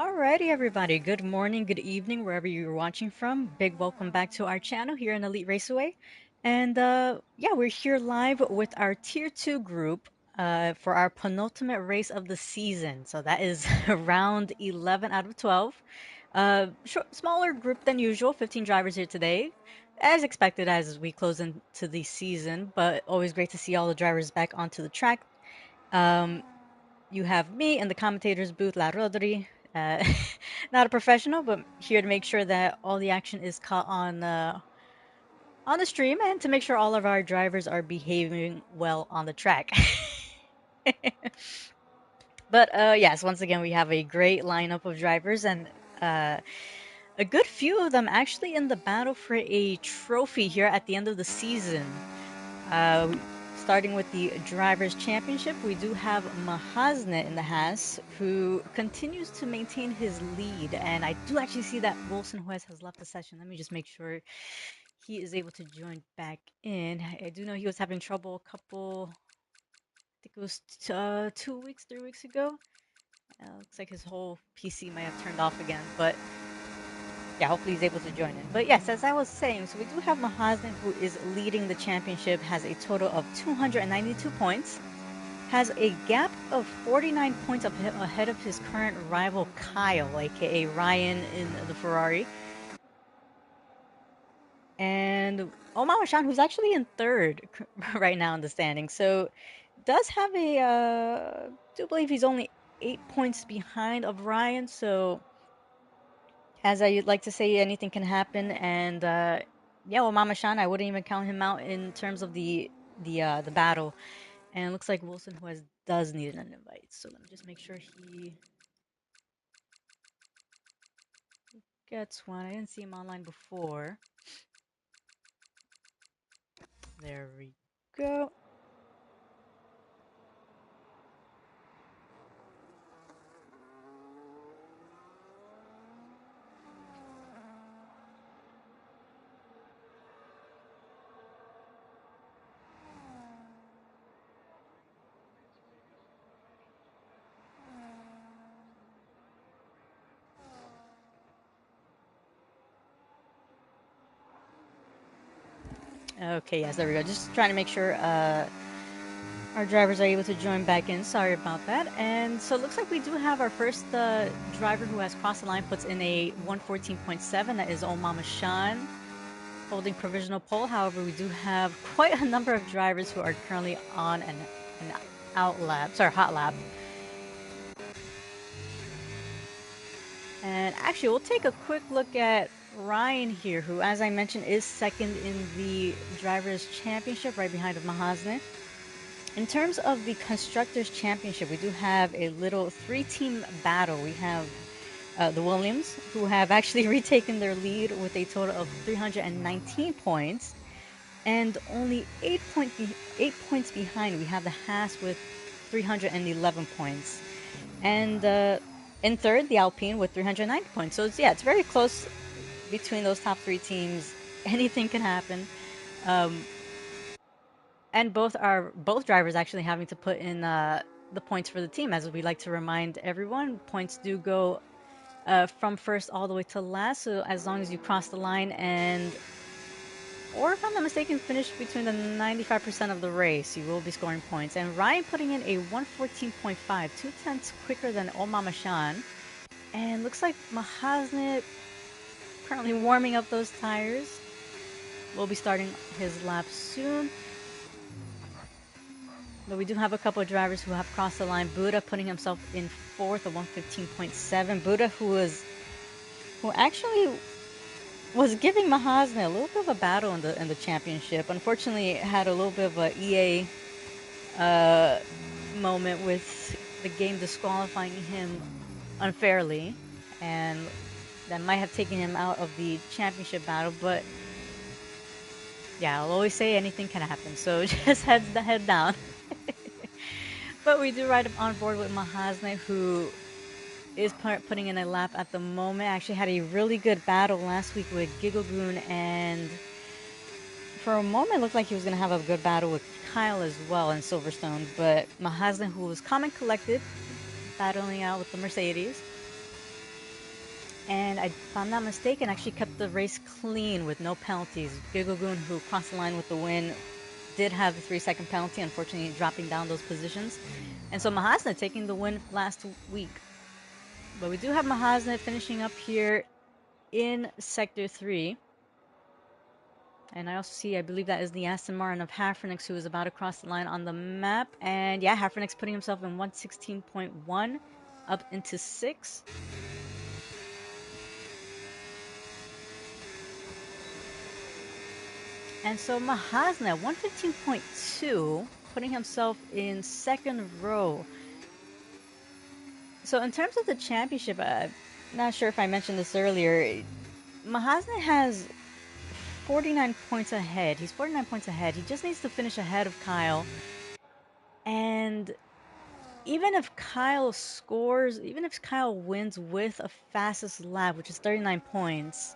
Alrighty, everybody. Good morning, good evening, wherever you're watching from. Big welcome back to our channel here in Elite Raceway. And yeah, we're here live with our Tier 2 group for our penultimate race of the season. So that is round 11 out of 12. Smaller group than usual, 15 drivers here today. As expected as we close into the season, but always great to see all the drivers back onto the track. Um, you have me in the commentator's booth, La Rodri. Uh, not a professional, but here to make sure that all the action is caught on the stream and to make sure all of our drivers are behaving well on the track. But yes, once again, we have a great lineup of drivers and uh, a good few of them actually in the battle for a trophy here at the end of the season. Uh, Starting with the Drivers' Championship, we do have Mahasne in the Haas, who continues to maintain his lead. And I do actually see that Wilson Juez has left the session. Let me just make sure he is able to join back in. I do know he was having trouble a couple, I think it was 2 weeks, 3 weeks ago. Looks like his whole PC might have turned off again, but yeah, hopefully he's able to join in. But yes, as I was saying, so we do have Mahasne, who is leading the championship, has a total of 292 points, has a gap of 49 points ahead of his current rival Kyle, aka Ryan in the Ferrari. And Omar Shan, who's actually in third right now in the standings. So does have a, do believe he's only 8 points behind of Ryan. So as I like to say, anything can happen. And yeah, well, Mama Shan, I wouldn't even count him out in terms of the battle. And it looks like Wilson, who has does need an invite. So let me just make sure he gets one. I didn't see him online before. There we go. Okay, yes, there we go. Just trying to make sure our drivers are able to join back in. Sorry about that. And so it looks like we do have our first driver who has crossed the line, puts in a 114.7. That is Omama Shan, holding provisional pole. However, we do have quite a number of drivers who are currently on an hot lap. And actually, we'll take a quick look at Ryan here, who, as I mentioned, is second in the Drivers' Championship, right behind of Mahasne. In terms of the Constructors' Championship, we do have a little three-team battle. We have the Williams, who have actually retaken their lead with a total of 319 points. And only 8 points behind, we have the Haas with 311 points. And in third, the Alpine with 390 points. So it's very close between those top three teams. Anything can happen. Um, and both drivers actually having to put in the points for the team. As we like to remind everyone, points do go from first all the way to last. So as long as you cross the line or if I'm not mistaken, finish between the 95% of the race, you will be scoring points. And Ryan putting in a 114.5, 2/10 quicker than Omama Shan. And looks like Mahasne currently warming up those tires. Will be starting his lap soon. But we do have a couple of drivers who have crossed the line. Buddha putting himself in fourth at 115.7. Buddha, who actually was giving Mahasne a little bit of a battle in the championship. Unfortunately, had a little bit of a EA moment with the game disqualifying him unfairly, and that might have taken him out of the championship battle. But yeah, I'll always say anything can happen, so just head down. But we do ride on board with Mahasne, who is putting in a lap at the moment. Actually had a really good battle last week with Gigglegoon, and for a moment looked like he was going to have a good battle with Kyle as well in Silverstone. But Mahasne, who was calm and collected, battling out with the Mercedes. And if I'm not mistaken, actually kept the race clean with no penalties. Gigogoon, who crossed the line with the win, did have the 3-second penalty, unfortunately dropping down those positions. And so Mahasna taking the win last week. But we do have Mahasna finishing up here in Sector 3. And I also see, I believe that is the Aston Martin of Hafrenix, who is about to cross the line on the map. And yeah, Hafrenix putting himself in 116.1 up into 6. And so Mahasna, 115.2, putting himself in second row. So in terms of the championship, I'm not sure if I mentioned this earlier, Mahasna has 49 points ahead. He's 49 points ahead. He just needs to finish ahead of Kyle. And even if Kyle scores, even if Kyle wins with a fastest lap, which is 39 points,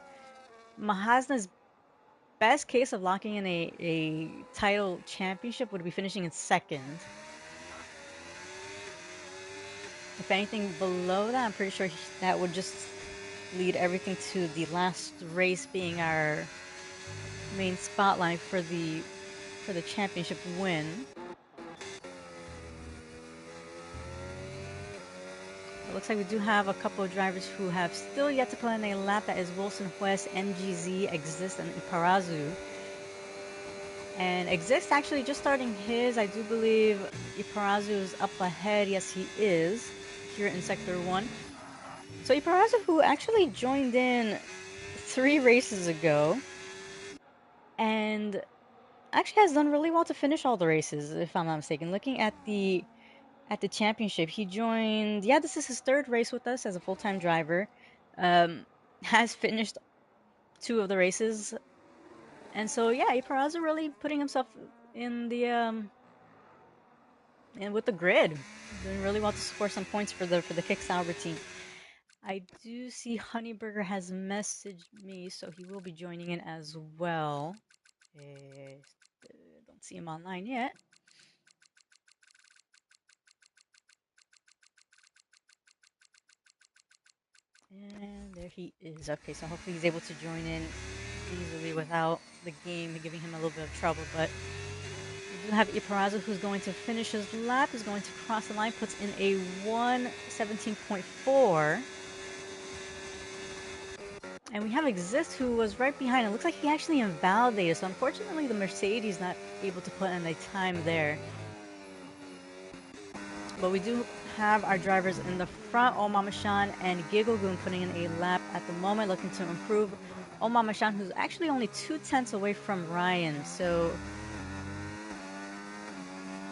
Mahasna's best case of locking in a title championship would be finishing in second. If anything below that, I'm pretty sure that would just lead everything to the last race being our main spotlight for the championship win. It looks like we do have a couple of drivers who have still yet to put in a lap. That is Wilson West, MGZ, Exist, and Iparazu. And Exist actually just starting his. I do believe Iparazu is up ahead. Yes, he is here in Sector 1. So Iparazu, who actually joined in 3 races ago, and actually has done really well to finish all the races, if I'm not mistaken. Looking at the championship, he joined. Yeah, this is his 3rd race with us as a full-time driver. Has finished 2 of the races, and so yeah, Iparazu really putting himself in the and with the grid, doing really well to score some points for the Kick Sauber team. I do see Honeyburger has messaged me, so he will be joining in as well. Don't see him online yet. And there he is. Okay, so hopefully he's able to join in easily without the game giving him a little bit of trouble. But we do have Iparazu, who's going to finish his lap, is going to cross the line, puts in a 1:17.4. And we have Exist, who was right behind. It looks like he actually invalidated, so unfortunately the Mercedes not able to put in a time there. But we do have our drivers in the front, Omamashan and Gigglegoon putting in a lap at the moment, looking to improve. Omamashan, who's actually only 2/10 away from Ryan, so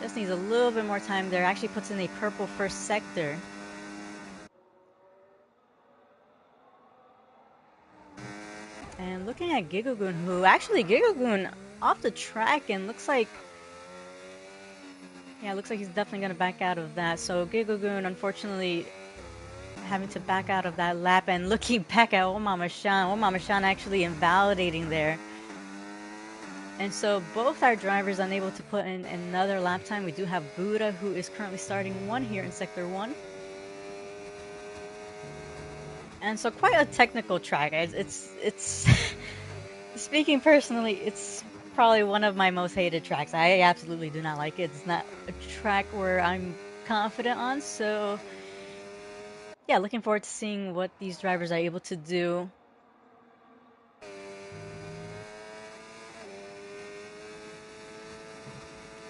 just needs a little bit more time there. Actually puts in a purple first sector. And looking at Gigglegoon, who actually Gigglegoon off the track and looks like, yeah, looks like he's definitely going to back out of that. So Gigglegoon, unfortunately, having to back out of that lap, and looking back at Omamashan actually invalidating there. And so both our drivers unable to put in another lap time. We do have Buddha, who is currently starting 1 here in Sector 1. And so quite a technical track. It's speaking personally, it's probably one of my most hated tracks. I absolutely do not like it. It's not a track where I'm confident on. So yeah, looking forward to seeing what these drivers are able to do.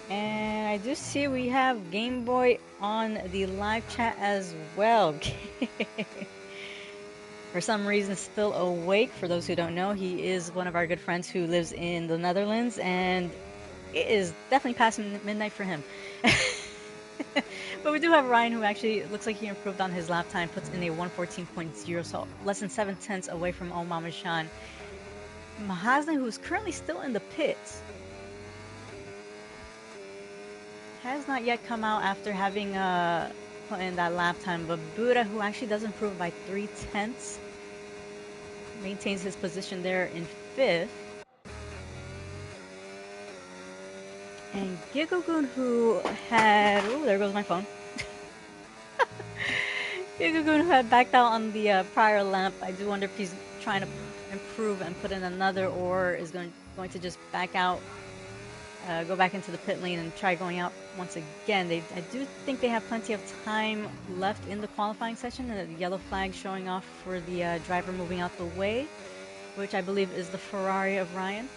And I do see we have Game Boy on the live chat as well. For some reason, still awake. For those who don't know, he is one of our good friends who lives in the Netherlands, and it is definitely past midnight for him. But we do have Ryan, who actually looks like he improved on his lap time, puts in a 1:14.0, so less than 7/10 away from Omamashan. Mahasna, who's currently still in the pits, has not yet come out after having put in that lap time. But Buddha, who actually does improve by 3/10, maintains his position there in 5th. And Gigogoon, who had... Oh, there goes my phone. Gigagoon, who had backed out on the prior lap, I do wonder if he's trying to improve and put in another, or is going to just back out, go back into the pit lane and try going out once again. I do think they have plenty of time left in the qualifying session, and the yellow flag showing off for the driver moving out the way, which I believe is the Ferrari of Ryan.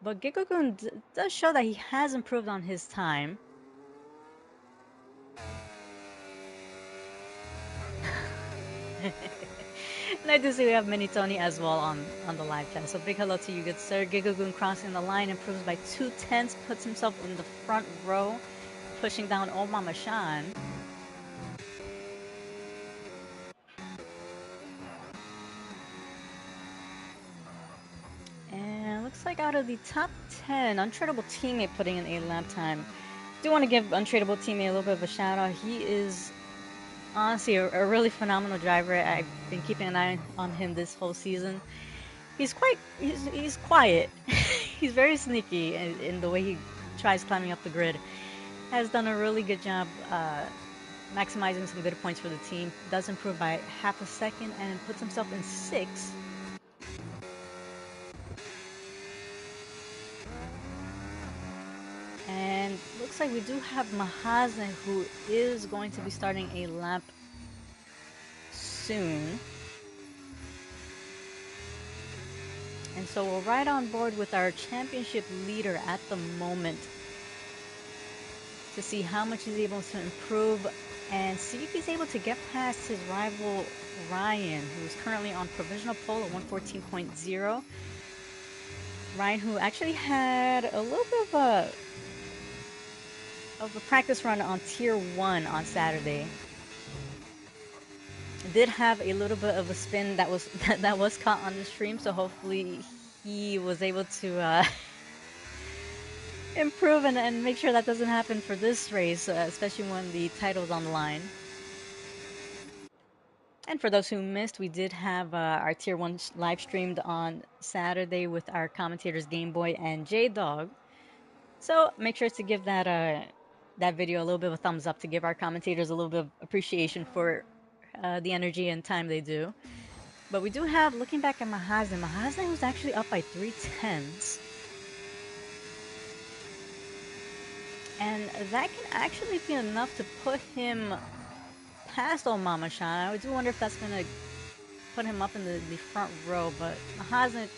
But Gigagoon does show that he has improved on his time. And I do see we have Mini Tony as well on the live chat. So big hello to you, good sir. Gigagoon crossing the line, improves by 2/10, puts himself in the front row, pushing down Oh Mama Shan. And looks like out of the top 10, Untradeable Teammate putting in a lap time. Do want to give Untradeable Teammate a little bit of a shout out. He is honestly a really phenomenal driver. I've been keeping an eye on him this whole season. He's quiet. He's very sneaky in the way he tries climbing up the grid. Has done a really good job maximizing some good points for the team. Does improve by half a second and puts himself in 6th. And looks like we do have Mahazne, who is going to be starting a lap soon. And so we're right on board with our championship leader at the moment to see how much he's able to improve and see if he's able to get past his rival Ryan, who's currently on provisional pole at 114.0. Ryan, who actually had a little bit of a practice run on Tier 1 on Saturday. Did have a little bit of a spin that was that was caught on the stream, so hopefully he was able to improve and make sure that doesn't happen for this race, especially when the title's on the line. And for those who missed, we did have our Tier 1 live streamed on Saturday with our commentators Game Boy and J-Dog. So make sure to give that video a little bit of a thumbs up to give our commentators a little bit of appreciation for the energy and time they do. But we do have, looking back at Mahazne was actually up by 3/10. And that can actually be enough to put him past old Mama Shan. I do wonder if that's going to put him up in the front row. But Mahazne, a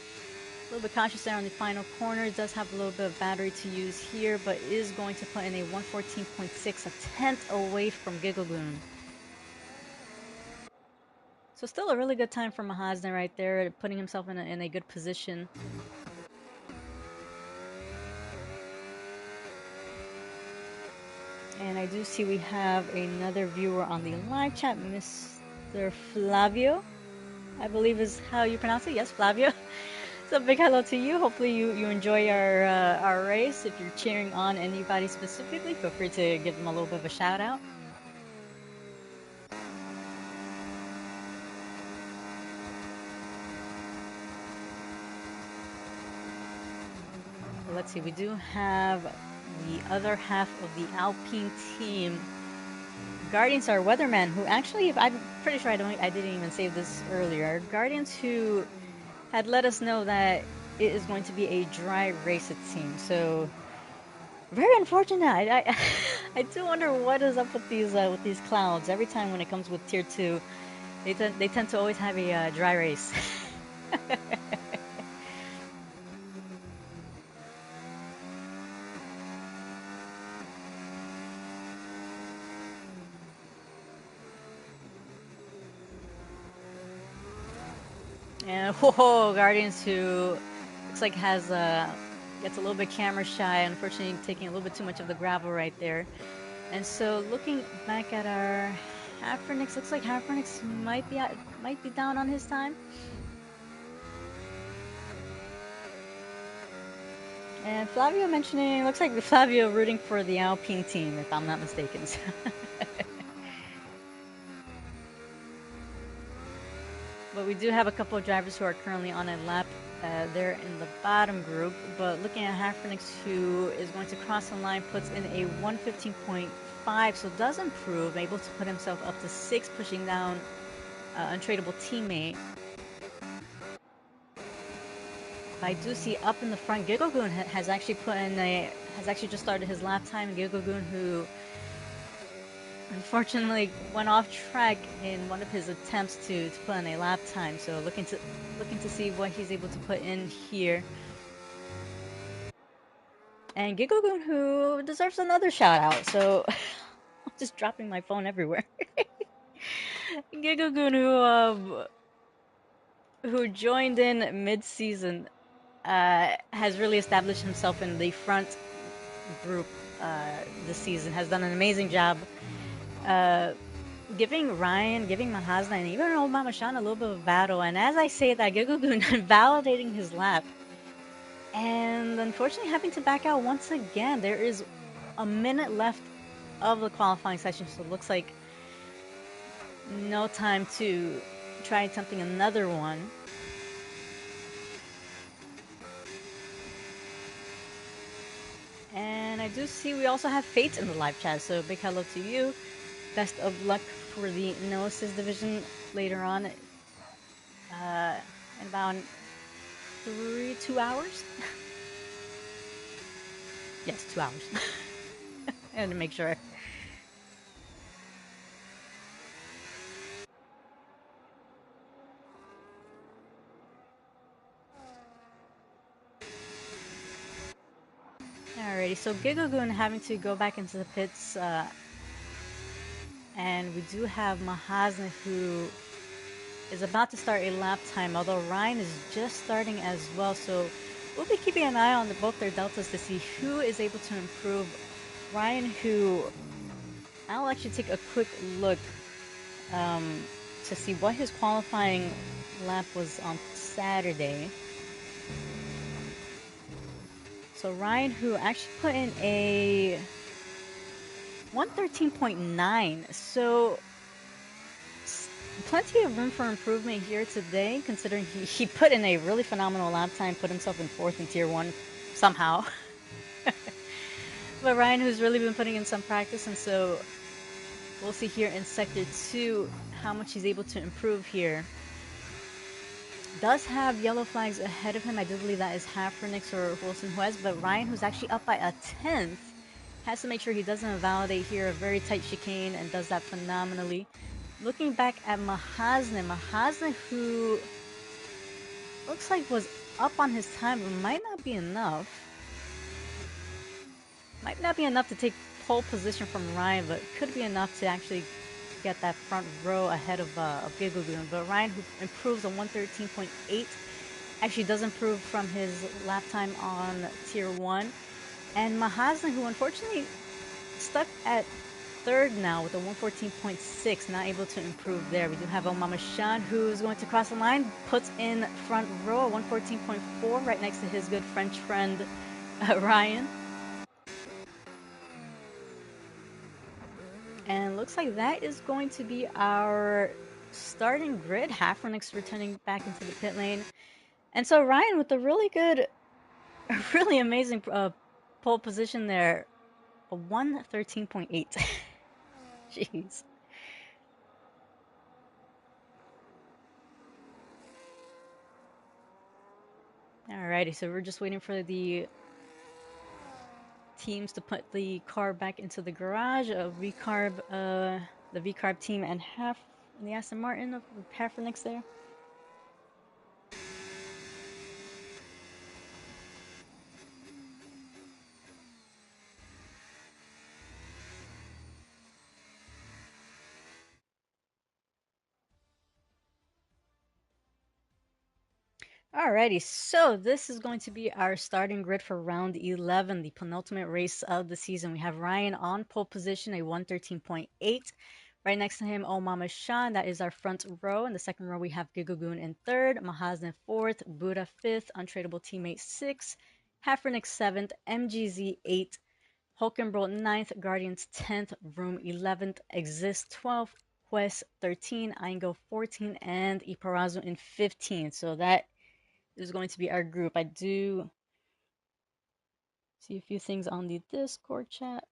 little bit cautious there on the final corner. Does have a little bit of battery to use here, but is going to put in a 114.6, a 10th away from Gigagoon. So still a really good time for Mahazne right there, putting himself in a good position. And I do see we have another viewer on the live chat, Mr. Flavio, I believe is how you pronounce it. Yes, Flavio. So big hello to you. Hopefully you enjoy our race. If you're cheering on anybody specifically, feel free to give them a little bit of a shout out. Let's see, we do have the other half of the Alpine team. Guardians, our weatherman, who actually, I'm pretty sure I didn't even save this earlier. Guardians who had let us know that it is going to be a dry race, it seems. So very unfortunate. I do wonder what is up with these clouds. Every time when it comes with Tier 2, they tend to always have a dry race. And whoa, Guardians who looks like gets a little bit camera shy, unfortunately taking a little bit too much of the gravel right there. And so looking back at our Hafernix, looks like Hafernix might be down on his time. And Flavio mentioning, looks like Flavio rooting for the Alpine team, if I'm not mistaken. But we do have a couple of drivers who are currently on a lap. They're in the bottom group. But looking at Hafernix, who is going to cross the line, puts in a 115.5 5, so does improve, able to put himself up to 6, pushing down untradeable teammate. But I do see up in the front, Gigogoon has actually has actually just started his lap time. Gigogoon, who unfortunately went off track in one of his attempts to put in a lap time. So looking to see what he's able to put in here. And Gigogoon, who deserves another shout out. So I'm just dropping my phone everywhere. Gigogoon, who joined in mid-season, has really established himself in the front group this season. Has done an amazing job, uh, giving Ryan, giving Mahazna, and even old Mama Shan a little bit of battle. And as I say that, Gigogoon validating his lap, and unfortunately having to back out once again. There is a minute left of the qualifying session, so it looks like no time to try attempting another one. And I do see we also have Fate in the live chat, so big hello to you. Best of luck for the Gnosis division later on, in about 2 hours. Yes, 2 hours. I had to make sure. Alrighty, so Gigagoon having to go back into the pits, and we do have Mahazne, who is about to start a lap time, although Ryan is just starting as well, so we'll be keeping an eye on both their deltas to see who is able to improve. Ryan, who I'll actually take a quick look to see what his qualifying lap was on Saturday. So Ryan, who actually put in a 113.9, so plenty of room for improvement here today, considering he put in a really phenomenal lap time, put himself in 4th in Tier 1 somehow. But Ryan, who's really been putting in some practice, and so we'll see here in Sector 2 how much he's able to improve here. Does have yellow flags ahead of him. I do believe that is Hafernix or Wilson Huez, but Ryan, who's actually up by a 10th, has to make sure he doesn't invalidate here. A very tight chicane, and does that phenomenally. Looking back at Mahazne, who looks like was up on his time, but might not be enough. Might not be enough to take pole position from Ryan, but could be enough to actually get that front row ahead of Gigagoon. But Ryan, who improves a 113.8, actually does improve from his lap time on Tier 1. And Mahazna, who unfortunately stuck at 3rd now with a 114.6, not able to improve there. We do have Omama Shan, who's going to cross the line, puts in front row a 114.4 right next to his good French friend Ryan. And looks like that is going to be our starting grid. Hafernix returning back into the pit lane. And so Ryan with a really good, really amazing pole position there. A 113.8. Jeez. Alrighty, so we're just waiting for the teams to put the car back into the garage. The VCarb team and the Aston Martin of Hafernix there. Alrighty, so this is going to be our starting grid for round 11, the penultimate race of the season. We have Ryan on pole position, a 113.8. Right next to him, Oh Mama Shan, that is our front row. In the second row, we have Gigagoon in 3rd, Mahazne 4th, Buddha 5th, Untradeable Teammate 6th, Hafernix 7th, MGZ 8th, Hulkenbrough 9th, Guardians 10th, Room 11th, Exist 12th, Quest 13, Aingo 14, and Iparazu in 15. So that is going to be our group. I do see a few things on the Discord chat.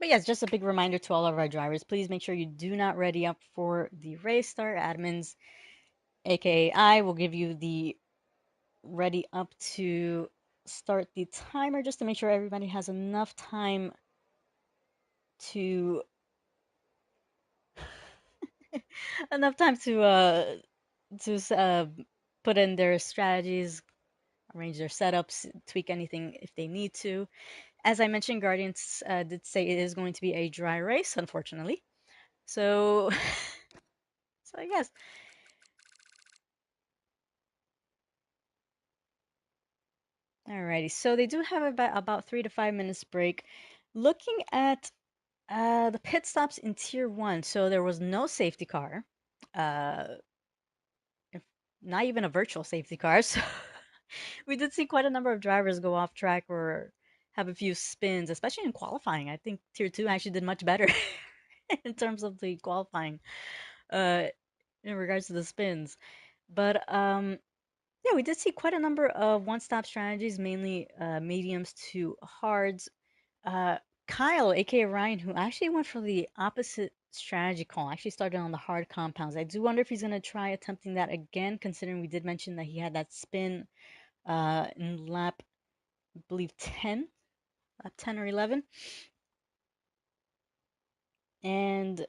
But yes, just a big reminder to all of our drivers, please make sure you do not ready up for the race start. Admins, aka I, will give you the ready up to start the timer just to make sure everybody has to enough time to put in their strategies, arrange their setups, tweak anything if they need to. As I mentioned, Guardians did say it is going to be a dry race, unfortunately. So, so yes. Alrighty. So they do have about 3 to 5 minutes break. Looking at the pit stops in Tier 1, so there was no safety car. Uh, if- Not even a virtual safety car. So we did see quite a number of drivers go off track or have a few spins, especially in qualifying. I think Tier 2 actually did much better in terms of the qualifying uh, in regards to the spins. But yeah, we did see quite a number of one-stop strategies, mainly mediums to hards. Uh, Kyle, aka Ryan, who actually went for the opposite strategy call, actually started on the hard compounds. I do wonder if he's going to try attempting that again, considering we did mention that he had that spin in lap, I believe, 10, lap 10 or 11. And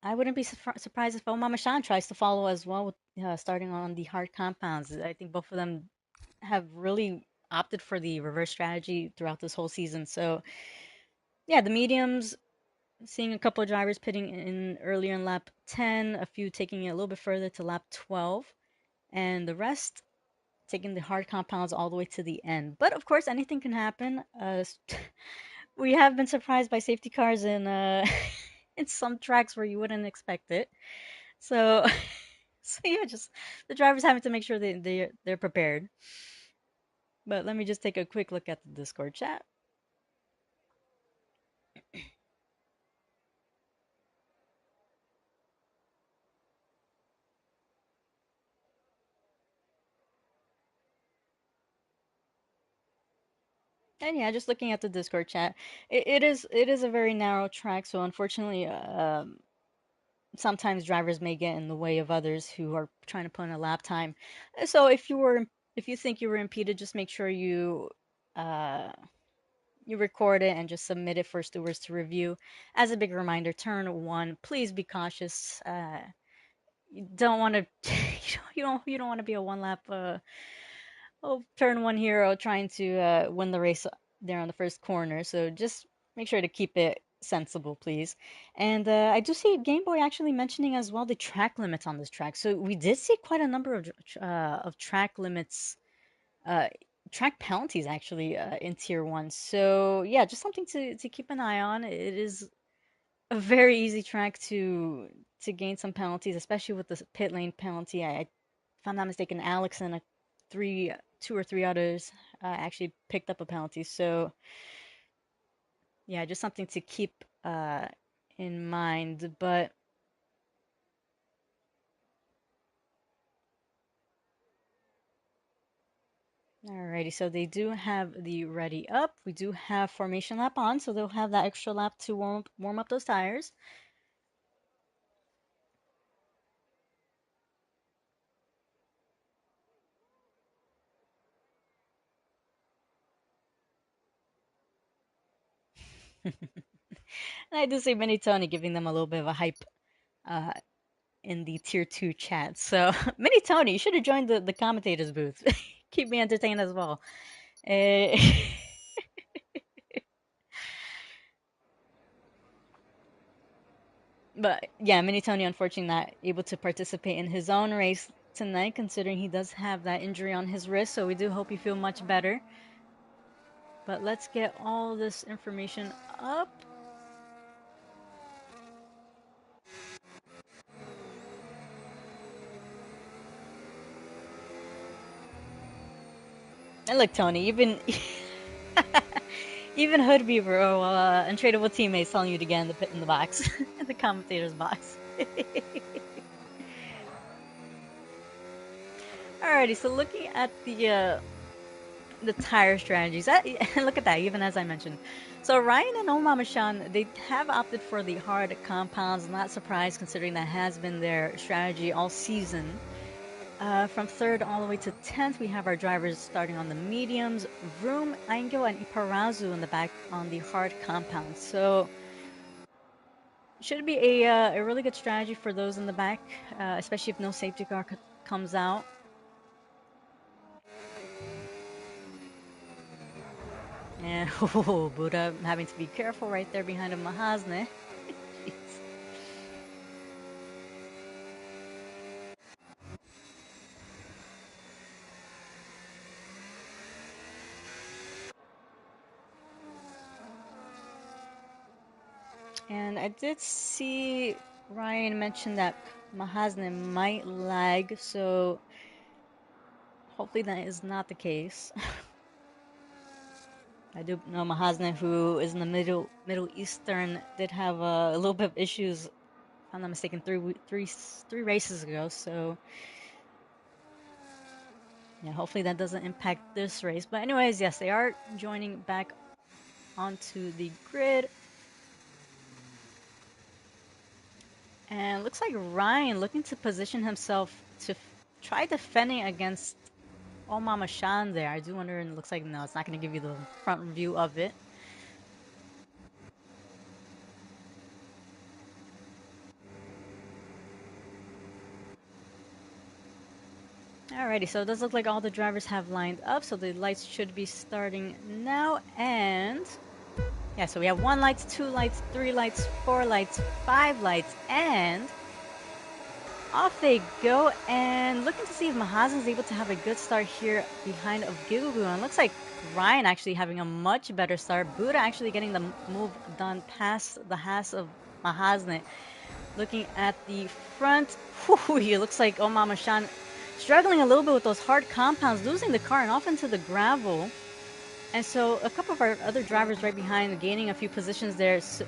I wouldn't be surprised if Omar Mashan tries to follow as well, with starting on the hard compounds. I think both of them have really opted for the reverse strategy throughout this whole season. So, yeah, the mediums, seeing a couple of drivers pitting in earlier in lap 10, a few taking it a little bit further to lap 12, and the rest taking the hard compounds all the way to the end. But of course, anything can happen. We have been surprised by safety cars in in some tracks where you wouldn't expect it. So, so yeah, just the drivers having to make sure they're prepared. But let me just take a quick look at the Discord chat. And yeah, just looking at the Discord chat, it is a very narrow track, so unfortunately, sometimes drivers may get in the way of others who are trying to put in a lap time. So if you think you were impeded, just make sure uh, you record it and just submit it for stewards to review. As a big reminder, turn one, please be cautious. You don't want to you don't want to be a one lap turn one hero trying to win the race there on the first corner. So just make sure to keep it sensible, please. And I do see Game Boy actually mentioning as well the track limits on this track. So we did see quite a number of track limits, uh, track penalties actually in Tier 1. So yeah, just something to keep an eye on. It is a very easy track to gain some penalties, especially with the pit lane penalty. If I'm not mistaken, Alex and two or three others actually picked up a penalty. So yeah, just something to keep in mind. But alrighty, so they do have the ready up. We do have formation lap on, so they'll have that extra lap to warm up those tires. And I do see Mini Tony giving them a little bit of a hype uh, in the tier two chat. So, Mini Tony, you should have joined the commentators booth. Keep me entertained as well. Uh, but yeah, Mini Tony unfortunately not able to participate in his own race tonight, considering he does have that injury on his wrist. So we do hope you feel much better. But let's get all this information up. And look, Tony, even even Hood Beaver or untradeable teammates telling you to get in the box, in the commentator's box. Alrighty, so looking at the tire strategies, look at that. Even as I mentioned, So Ryan and Omamashan, they have opted for the hard compounds. Not surprised considering that has been their strategy all season. From third all the way to 10th, we have our drivers starting on the mediums. Vroom, Aingo, and Iparazu in the back on the hard compounds. So should be a really good strategy for those in the back, especially if no safety car comes out. And oh, Buddha having to be careful right there behind a Mahazne. And I did see Ryan mention that Mahazne might lag, so hopefully that is not the case. I do know Mahazne, who is in the Middle Eastern, did have a little bit of issues, if I'm not mistaken, three races ago. So yeah, hopefully that doesn't impact this race. But anyways, yes, they are joining back onto the grid. And looks like Ryan looking to position himself to try defending against Mama Shan there. I do wonder, and it looks like no, it's not going to give you the front view of it. Alrighty, so it does look like all the drivers have lined up, so the lights should be starting now. And yeah, so we have 1 lights, 2 lights, 3 lights, 4 lights, 5 lights, and off they go. And looking to see if Mahazen's able to have a good start here behind of Gigugu. And looks like Ryan actually having a much better start. Buddha actually getting the move done past the Haas of Mahazne. Looking at the front, whew, it looks like Mama Shan struggling a little bit with those hard compounds, losing the car and off into the gravel. And so a couple of our other drivers right behind, gaining a few positions there. So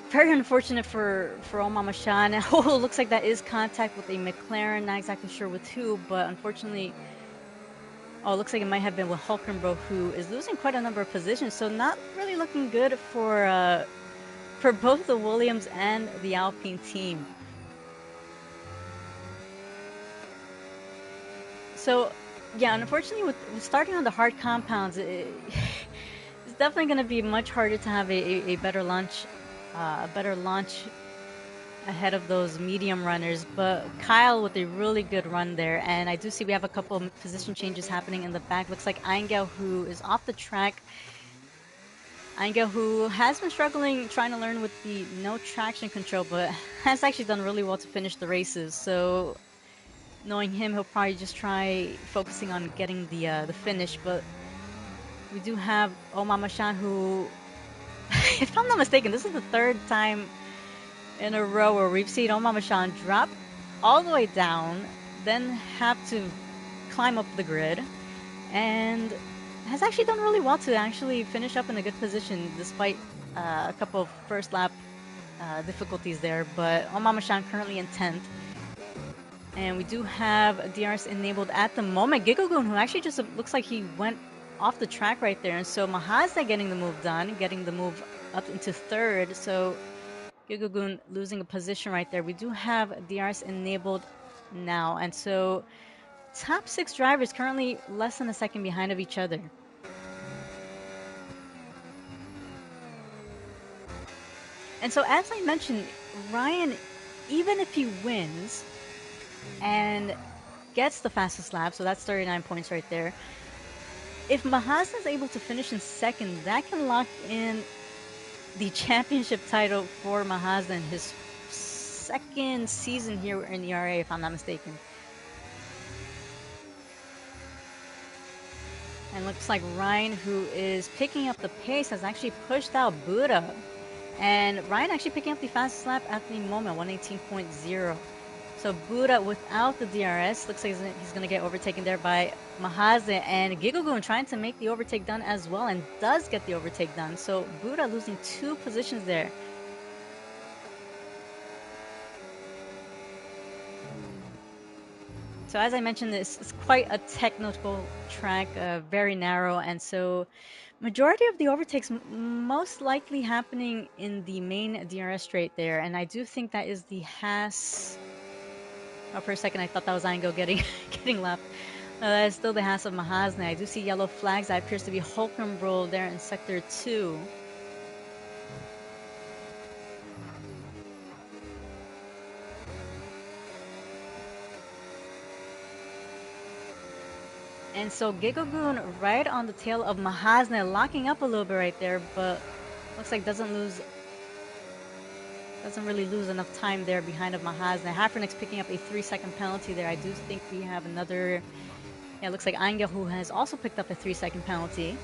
very unfortunate for Mama Shan. Oh, looks like that is contact with a McLaren. Not exactly sure with who, but unfortunately, oh, it looks like it might have been with Hulkenbro, who is losing quite a number of positions. So not really looking good for both the Williams and the Alpine team. So, yeah, unfortunately, with starting on the hard compounds, it's definitely going to be much harder to have a better launch ahead of those medium runners. But Kyle with a really good run there, and I do see we have a couple of position changes happening in the back. Looks like Eingel, who is off the track. Eingel, who has been struggling trying to learn with the no traction control, but has actually done really well to finish the races. So knowing him, he'll probably just try focusing on getting the finish. But we do have Mama Shan, who, if I'm not mistaken, this is the third time in a row where we've seen Mama Shan drop all the way down, then have to climb up the grid, and has actually done really well to actually finish up in a good position despite a couple of first lap difficulties there. But Mama Shan currently in 10th. And we do have DRS enabled at the moment. Gigagoon, who actually just looks like he went off the track right there. And so Mahazda getting the move done, getting the move up into third. So Gigagoon losing a position right there. We do have DRS enabled now. And so top 6 drivers currently less than a second behind of each other. And so as I mentioned, Ryan, even if he wins and gets the fastest lap, so that's 39 points right there. If Mahazda is able to finish in second, that can lock in the championship title for Mahazda in his second season here in ERA, if I'm not mistaken. And looks like Ryan, who is picking up the pace, has actually pushed out Buddha. And Ryan actually picking up the fastest lap at the moment, 118.0. So Buddha without the DRS, looks like he's going to get overtaken there by Mahazda, and Gigagoon trying to make the overtake done as well, and does get the overtake done. So Buddha losing 2 positions there. So as I mentioned, this is quite a technical track, very narrow, and so majority of the overtakes most likely happening in the main DRS straight there, and I do think that is the Haas. Oh, for a second I thought that was Ango getting getting left. That is still the Haas of Mahasne. I do see yellow flags. That appears to be Holcomb there in sector 2. And so Gigagoon right on the tail of Mahasne, locking up a little bit right there, but looks like doesn't really lose enough time there behind of Mahasne. Hafernix picking up a 3-second penalty there. I do think we have another. Yeah, it looks like Angel who has also picked up a 3-second penalty.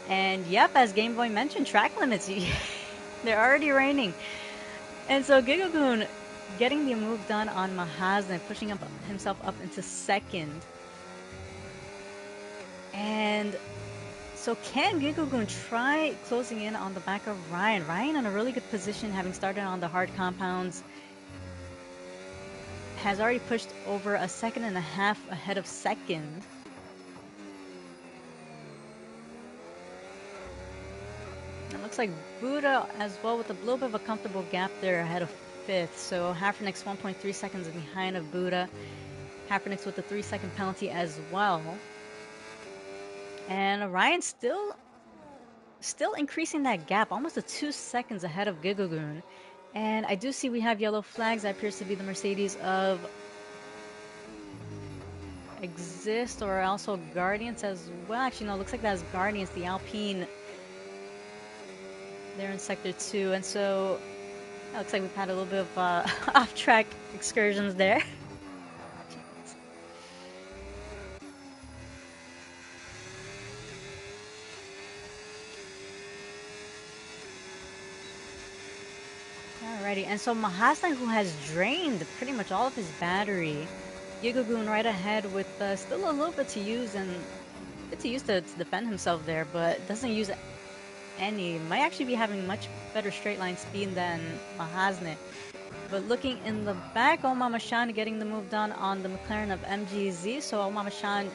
And yep, as Game Boy mentioned, track limits. They're already raining. And so Gigagoon getting the move done on Mahasne, pushing himself up into second. And so can Gigagoon try closing in on the back of Ryan? Ryan in a really good position, having started on the hard compounds. Has already pushed over a second and a half ahead of second. It looks like Buddha as well with a little bit of a comfortable gap there ahead of fifth. So Hafernix 1.3 seconds behind of Buddha. Hafernix with the 3-second penalty as well. And Ryan still increasing that gap, almost a 2 seconds ahead of Gigagoon. And I do see we have yellow flags. That appears to be the Mercedes of Exist or also Guardians as well. Actually, no, it looks like that's Guardians, the Alpine. They're in sector 2, and so it looks like we've had a little bit of off-track excursions there. Alrighty, and so Mahasne, who has drained pretty much all of his battery, Gigagoon right ahead with still a little bit to use and to defend himself there, but doesn't use any. Might actually be having much better straight line speed than Mahasne. But looking in the back, Omama getting the move done on the McLaren of MGZ. So Omama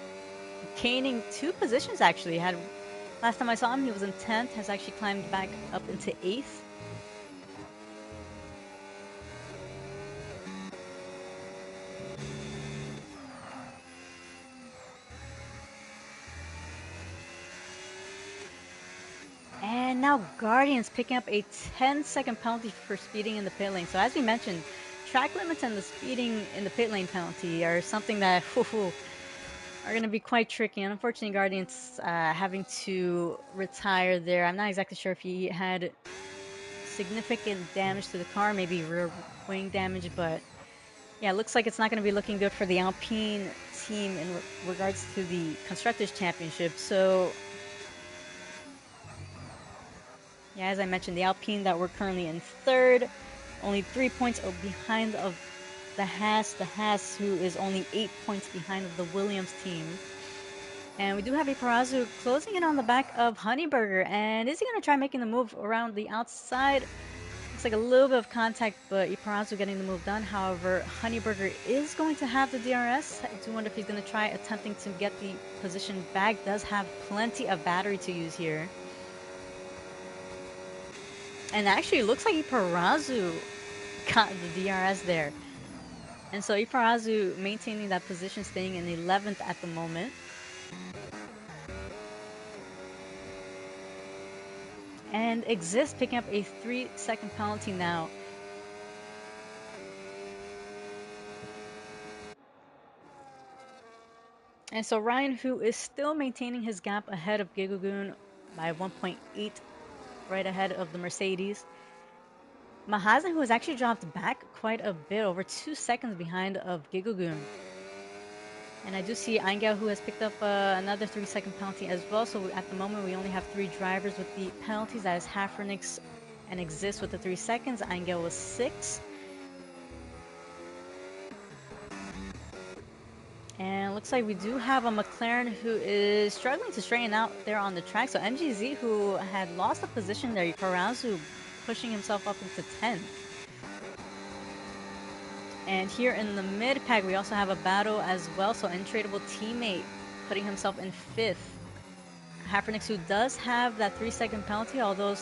gaining 2 positions actually. Last time I saw him, he was in 10th, has actually climbed back up into 8th. And now Guardians picking up a 10-second penalty for speeding in the pit lane. So as we mentioned, track limits and the speeding in the pit lane penalty are something that are going to be quite tricky. And unfortunately, Guardians having to retire there. I'm not exactly sure if he had significant damage to the car, maybe rear wing damage, but yeah, it looks like it's not going to be looking good for the Alpine team in regards to the Constructors' Championship. So yeah, as I mentioned, the Alpine that we're currently in 3rd, only 3 points behind of the Haas who is only 8 points behind of the Williams team. And we do have Iparazu closing in on the back of Honeyburger. And is he going to try making the move around the outside? Looks like a little bit of contact, but Iparazu getting the move done. However, Honeyburger is going to have the DRS. I do wonder if he's going to try attempting to get the position back. Does have plenty of battery to use here. And actually, it looks like Iparazu got the DRS there. And so Iparazu maintaining that position, staying in 11th at the moment. And Exist picking up a 3-second penalty now. And so Ryan, who is still maintaining his gap ahead of Gigagoon by 1.8, right ahead of the Mercedes. Mahasne, who has actually dropped back quite a bit, over 2 seconds behind of Gigagoon. And I do see Angel, who has picked up another 3-second penalty as well. So at the moment, we only have 3 drivers with the penalties. That is Hafernix and Exist with the 3 seconds. Angel was 6. And looks like we do have a McLaren who is struggling to straighten out there on the track. So MGZ, who had lost a position there, Karazu pushing himself up into 10th. And here in the mid pack, we also have a battle as well. So Untradeable Teammate putting himself in 5th. Hafernix, who does have that 3-second penalty, although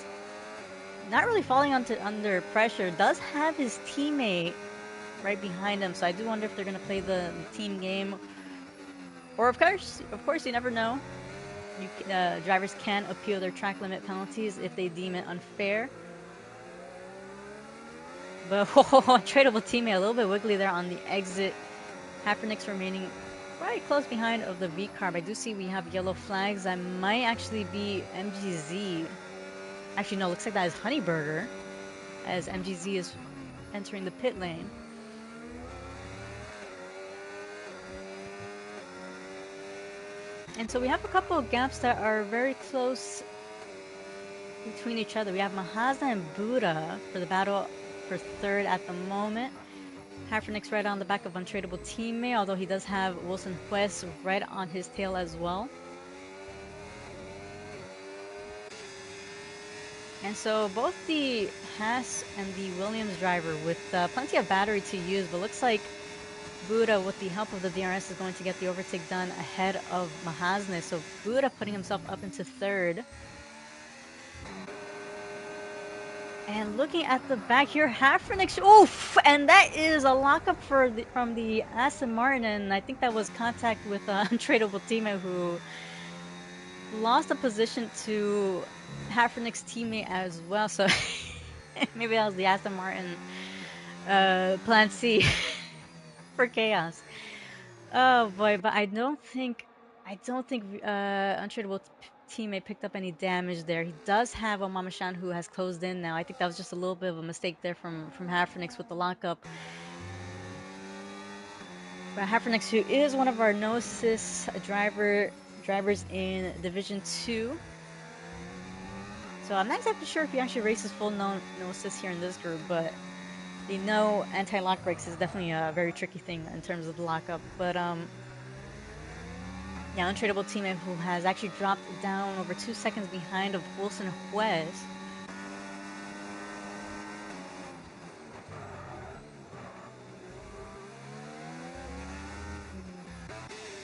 not really falling under pressure, does have his teammate right behind him. So I do wonder if they're going to play the team game. Or of course, you never know. Drivers can appeal their track limit penalties if they deem it unfair. But tradable teammate, a little bit wiggly there on the exit. Hafernix remaining right close behind of the V-Carb. I do see we have yellow flags. That might actually be MGZ. Actually, no, looks like that is Honeyburger, as MGZ is entering the pit lane. And so we have a couple of gaps that are very close between each other. We have Mahazna and Buddha for the battle for 3rd at the moment. Hafernix right on the back of Untradeable Teammate, although he does have Wilson Juez right on his tail as well. And so both the Haas and the Williams driver with plenty of battery to use, but looks like Buddha, with the help of the DRS, is going to get the overtake done ahead of Mahazne. So Buddha putting himself up into 3rd. And looking at the back here, Hafernix, oof! And that is a lockup from the Aston Martin, and I think that was contact with an Untradeable Teammate who lost a position to Hafernix's teammate as well. So maybe that was the Aston Martin plan C for chaos. Oh boy, but I don't think Untradeable Teammate picked up any damage there. He does have a Mamashan who has closed in now. I think that was just a little bit of a mistake there from Hafernix with the lockup. But Hafernix, who is one of our no assist drivers in Division 2. So I'm not exactly sure if he actually races full no assist here in this group, but the no anti-lock brakes is definitely a very tricky thing in terms of the lockup. But yeah, Untradeable Teammate who has actually dropped down over 2 seconds behind of Wilson Juez.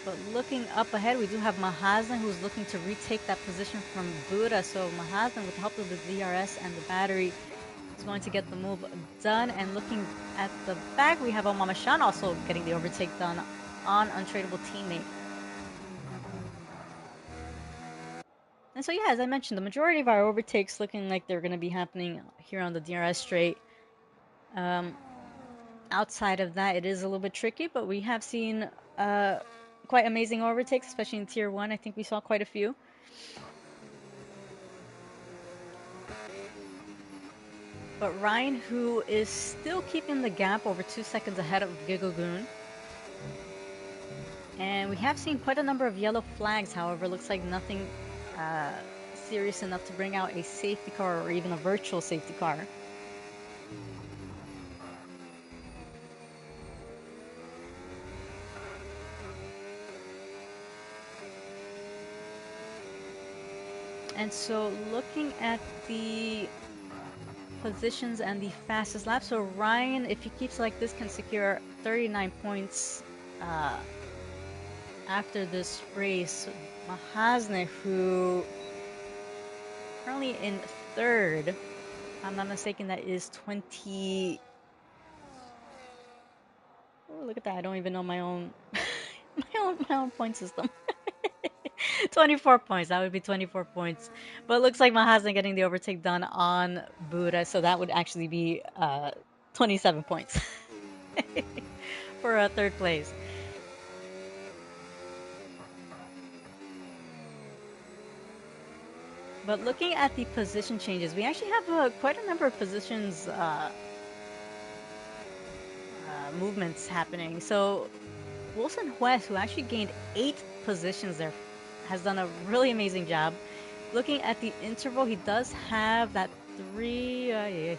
But looking up ahead, we do have Mahazna who's looking to retake that position from Buddha. So Mahazna, with the help of the DRS and the battery, is going to get the move done. And looking at the back, we have Omamashan also getting the overtake done on Untradeable Teammate. And so yeah, as I mentioned, the majority of our overtakes looking like they're going to be happening here on the DRS straight. Outside of that, it is a little bit tricky, but we have seen quite amazing overtakes, especially in Tier 1. I think we saw quite a few. But Ryan, who is still keeping the gap over 2 seconds ahead of Gigagoon. And we have seen quite a number of yellow flags, however, looks like nothing serious enough to bring out a safety car or even a virtual safety car. And so looking at the positions and the fastest lap, so Ryan, if he keeps like this, can secure 39 points after this race. Mahazne, who currently in 3rd, if I'm not mistaken, that is 20. Oh, look at that! I don't even know my own my own point system. 24 points. That would be 24 points. But it looks like Mahazna getting the overtake done on Buddha, so that would actually be 27 points for 3rd place. But looking at the position changes, we actually have quite a number of positions movements happening. So Wilson Juez, who actually gained 8 positions there, has done a really amazing job. Looking at the interval, he does have that 3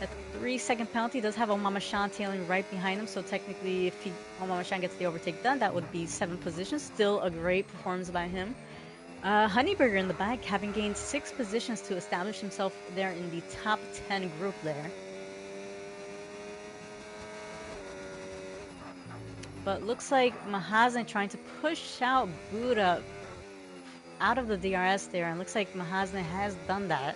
A 3-second penalty does have Omama-Shan tailing right behind him, so technically if Omama-Shan gets the overtake done, that would be 7 positions. Still a great performance by him. Honeyburger in the back, having gained 6 positions to establish himself there in the top 10 group there. But looks like Mahazan trying to push out Buddha out of the DRS there, and looks like Mahazan has done that.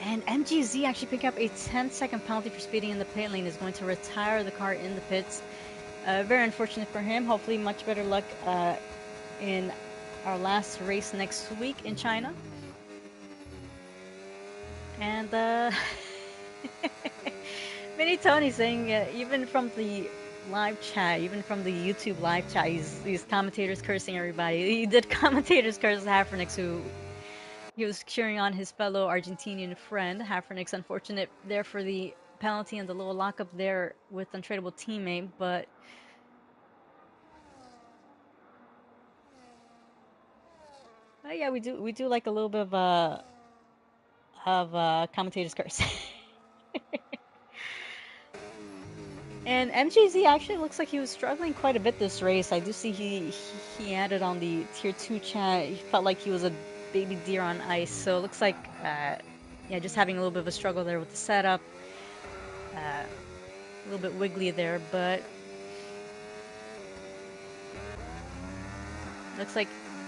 And MGZ actually picking up a 10-second penalty for speeding in the pit lane, is going to retire the car in the pits. Very unfortunate for him. Hopefully much better luck in our last race next week in China. And Mini Tony saying even from the live chat, even from the YouTube live chat, these commentators cursing everybody. He did commentators curse Hafernix, who he was cheering on his fellow Argentinian friend. Hafernix, unfortunate there for the penalty and the little lockup there with untradeable teammate, but yeah, we do like a little bit of commentators curse. And MJZ actually looks like he was struggling quite a bit this race. I do see he added on the tier 2 chat. He felt like he was a baby deer on ice. So it looks like yeah, just having a little bit of a struggle there with the setup. A little bit wiggly there, but looks like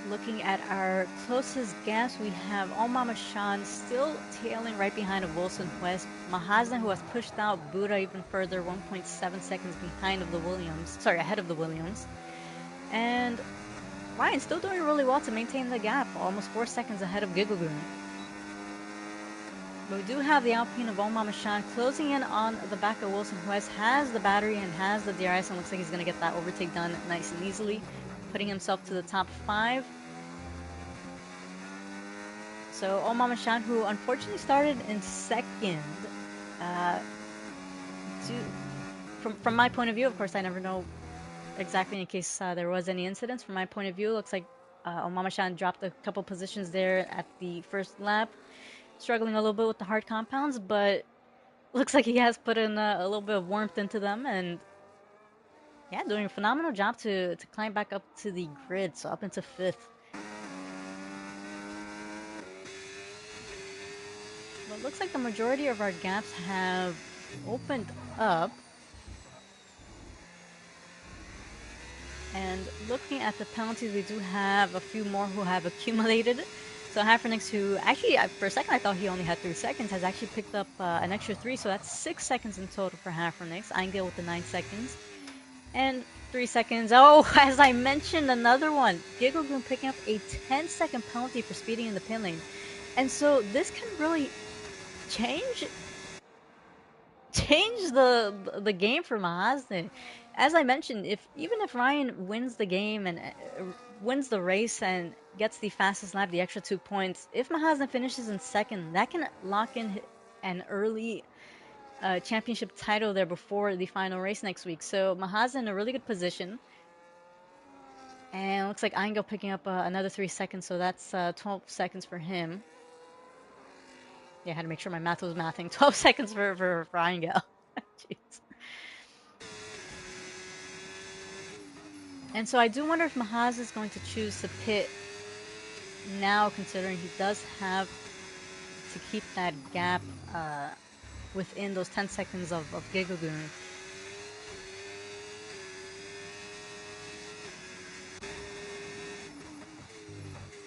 looking at our closest gaps, we have Omama-Shan still tailing right behind of Wilson West. Mahazan, who has pushed out Buddha even further, 1.7 seconds behind of the Williams. Sorry, ahead of the Williams. And Ryan still doing really well to maintain the gap, almost 4 seconds ahead of Gigagoon. But we do have the Alpine of Omama-Shan closing in on the back of Wilson West, has the battery and has the DRS, and looks like he's going to get that overtake done nice and easily, putting himself to the top 5. So Omama-Shan, who unfortunately started in second, from my point of view, of course I never know exactly in case there was any incidents. From my point of view, it looks like Omama-Shan dropped a couple positions there at the first lap, struggling a little bit with the hard compounds, but looks like he has put in a little bit of warmth into them, and yeah, doing a phenomenal job to climb back up to the grid, so up into 5th. But it looks like the majority of our gaps have opened up. And looking at the penalties, we do have a few more who have accumulated. So Hafernix, who actually, for a second I thought he only had 3 seconds, has actually picked up an extra 3, so that's 6 seconds in total for Hafernix. Eingel with the 9 seconds. And 3 seconds. Oh, as I mentioned, another one. Gigagoon picking up a 10-second penalty for speeding in the pit lane. And so this can really change the game for Mahazne. As I mentioned, even if Ryan wins the game and wins the race and gets the fastest lap, the extra 2 points, if Mahazne finishes in second, that can lock in an early championship title there before the final race next week. So Mahazne in a really good position. And it looks like Eingel picking up another 3 seconds, so that's 12 seconds for him. Yeah, I had to make sure my math was mathing. 12 seconds for Eingel. Jeez. And so I do wonder if Mahaz is going to choose to pit now, considering he does have to keep that gap within those 10 seconds of Gigagoon.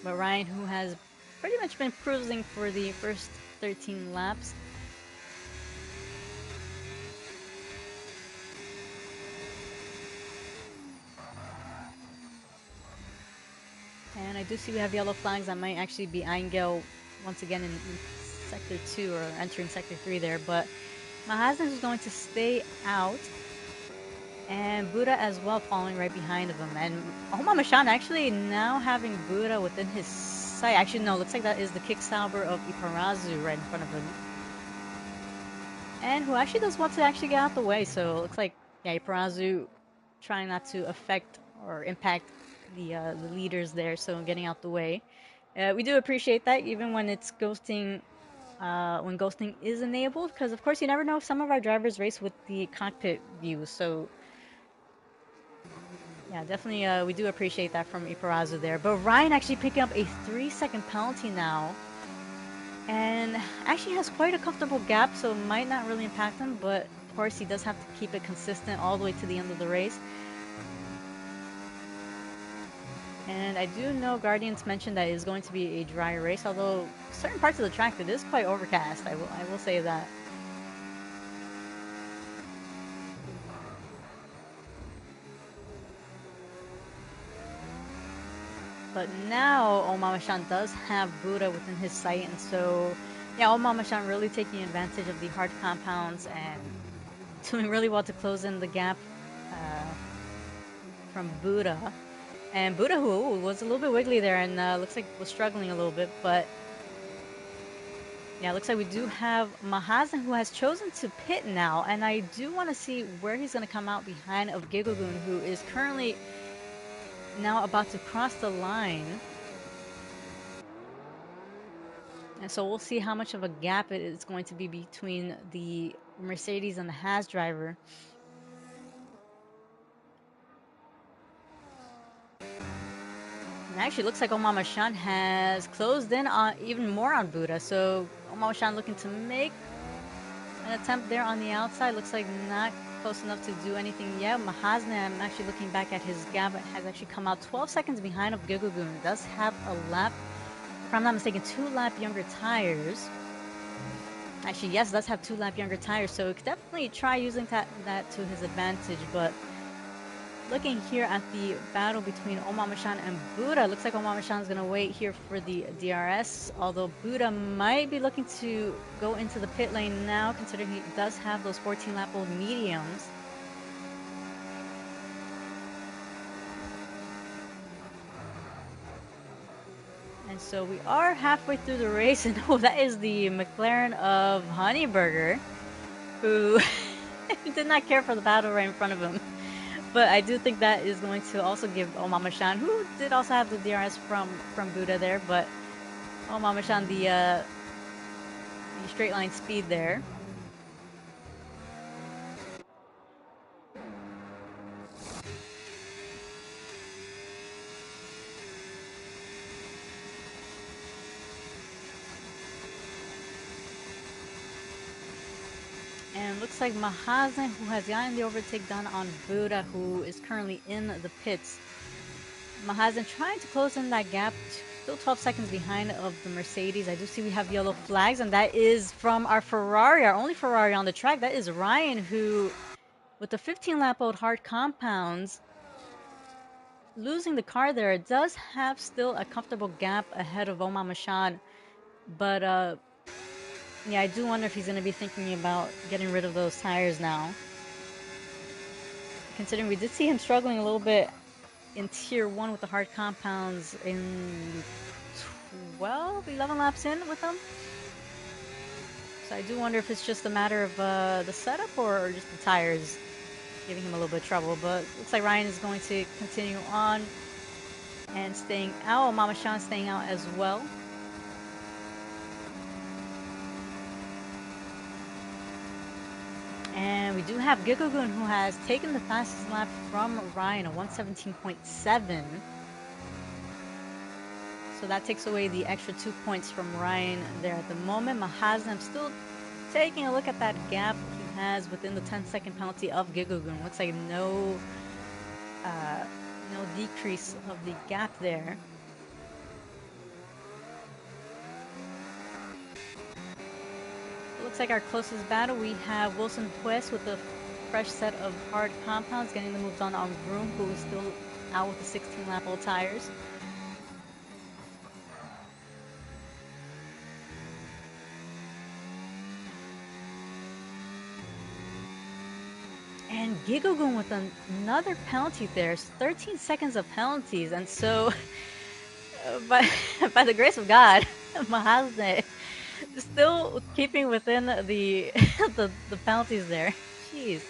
But Ryan, who has pretty much been cruising for the first 13 laps, and I do see we have yellow flags. That might actually be Eingel once again in Sector 2 or entering Sector 3 there. But Mahazan is going to stay out. And Buddha as well following right behind of him. And Omama-Shan actually now having Buddha within his sight. Actually, no, looks like that is the kick salver of Iparazu right in front of him. And who actually does want to actually get out the way. So it looks like, yeah, Iparazu trying not to affect or impact the leaders there. So getting out the way. We do appreciate that, even when it's ghosting when ghosting is enabled, because of course you never know if some of our drivers race with the cockpit view. So yeah, definitely we do appreciate that from Iparazu there. But Ryan actually picking up a 3-second penalty now, and actually has quite a comfortable gap, so it might not really impact him. But of course he does have to keep it consistent all the way to the end of the race. And I do know Guardians mentioned that it is going to be a dry race, although certain parts of the track it is quite overcast. I will say that. But now Omama-shan does have Buddha within his sight, and so yeah, Omama-shan really taking advantage of the hard compounds and doing really well to close in the gap uh, from Buddha. And Buddha, who was a little bit wiggly there and looks like was struggling a little bit, but yeah, looks like we do have Mahazen who has chosen to pit now, and I do want to see where he's going to come out behind of Gigagoon, who is currently now about to cross the line. And so we'll see how much of a gap it is going to be between the Mercedes and the Haas driver. And actually looks like Omama-shan has closed in on even more on Buddha. So Omama-shan looking to make an attempt there on the outside. Looks like not close enough to do anything yet. Mahazne, I'm actually looking back at his gap, has actually come out 12 seconds behind of Gigagoon. Does have a lap, if I'm not mistaken, 2-lap younger tires. Actually, yes, does have 2-lap younger tires, so he could definitely try using that to his advantage. But looking here at the battle between Omama-shan and Buddha, looks like Omama-shan is going to wait here for the DRS, although Buddha might be looking to go into the pit lane now, considering he does have those 14-lap-old mediums. And so we are halfway through the race, and oh, that is the McLaren of Honeyburger, who did not care for the battle right in front of him. But I do think that is going to also give Omama-shan, who did also have the DRS from Buddha there, but Omama-shan the straight line speed there. And it looks like Mahazen, who has gotten the overtake done on Buddha, who is currently in the pits. Mahazen trying to close in that gap, still 12 seconds behind of the Mercedes. I do see we have yellow flags, and that is from our Ferrari, our only Ferrari on the track. That is Ryan, who, with the 15-lap-old hard compounds, losing the car there. It does have still a comfortable gap ahead of Omama-shan, but yeah, I do wonder if he's going to be thinking about getting rid of those tires now, considering we did see him struggling a little bit in Tier 1 with the hard compounds in 11 laps in with them. So I do wonder if it's just a matter of the setup or just the tires giving him a little bit of trouble. But looks like Ryan is going to continue on and staying out. Omama-shan staying out as well. And we do have Gigagoon, who has taken the fastest lap from Ryan, a 117.7. So that takes away the extra 2 points from Ryan there at the moment. Mahazen still taking a look at that gap he has within the 10-second penalty of Gigagoon. Looks like no decrease of the gap there. Looks like our closest battle, we have Wilson Pues with a fresh set of hard compounds, getting the moves on Vroom, who is still out with the 16-lap-old tires. And Gigagoon with another penalty there. It's 13 seconds of penalties, and so by the grace of God, Mahazne still keeping within the the penalties there. Jeez.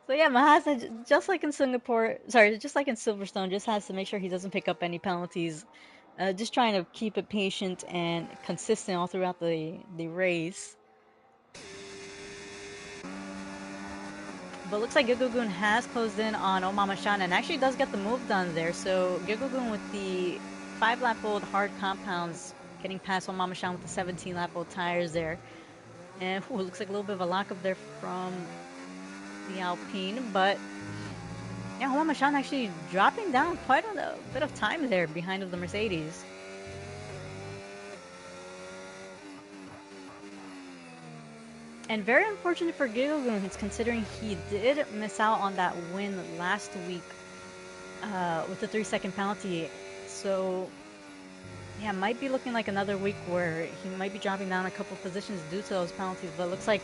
So yeah, Mahazne, just like in Singapore, sorry, just like in Silverstone, just has to make sure he doesn't pick up any penalties Just trying to keep it patient and consistent all throughout the race. But looks like Gigogun has closed in on Omama-shan and actually does get the move done there. So Gigogun with the 5-lap-old hard compounds getting past Omama-shan with the 17-lap-old tires there. And looks like a little bit of a lockup there from the Alpine. But yeah, Omama-shan actually dropping down quite a bit of time there behind of the Mercedes. And very unfortunate for Gigogun, considering he did miss out on that win last week with the 3-second penalty. So yeah, might be looking like another week where he might be dropping down a couple positions due to those penalties. But it looks like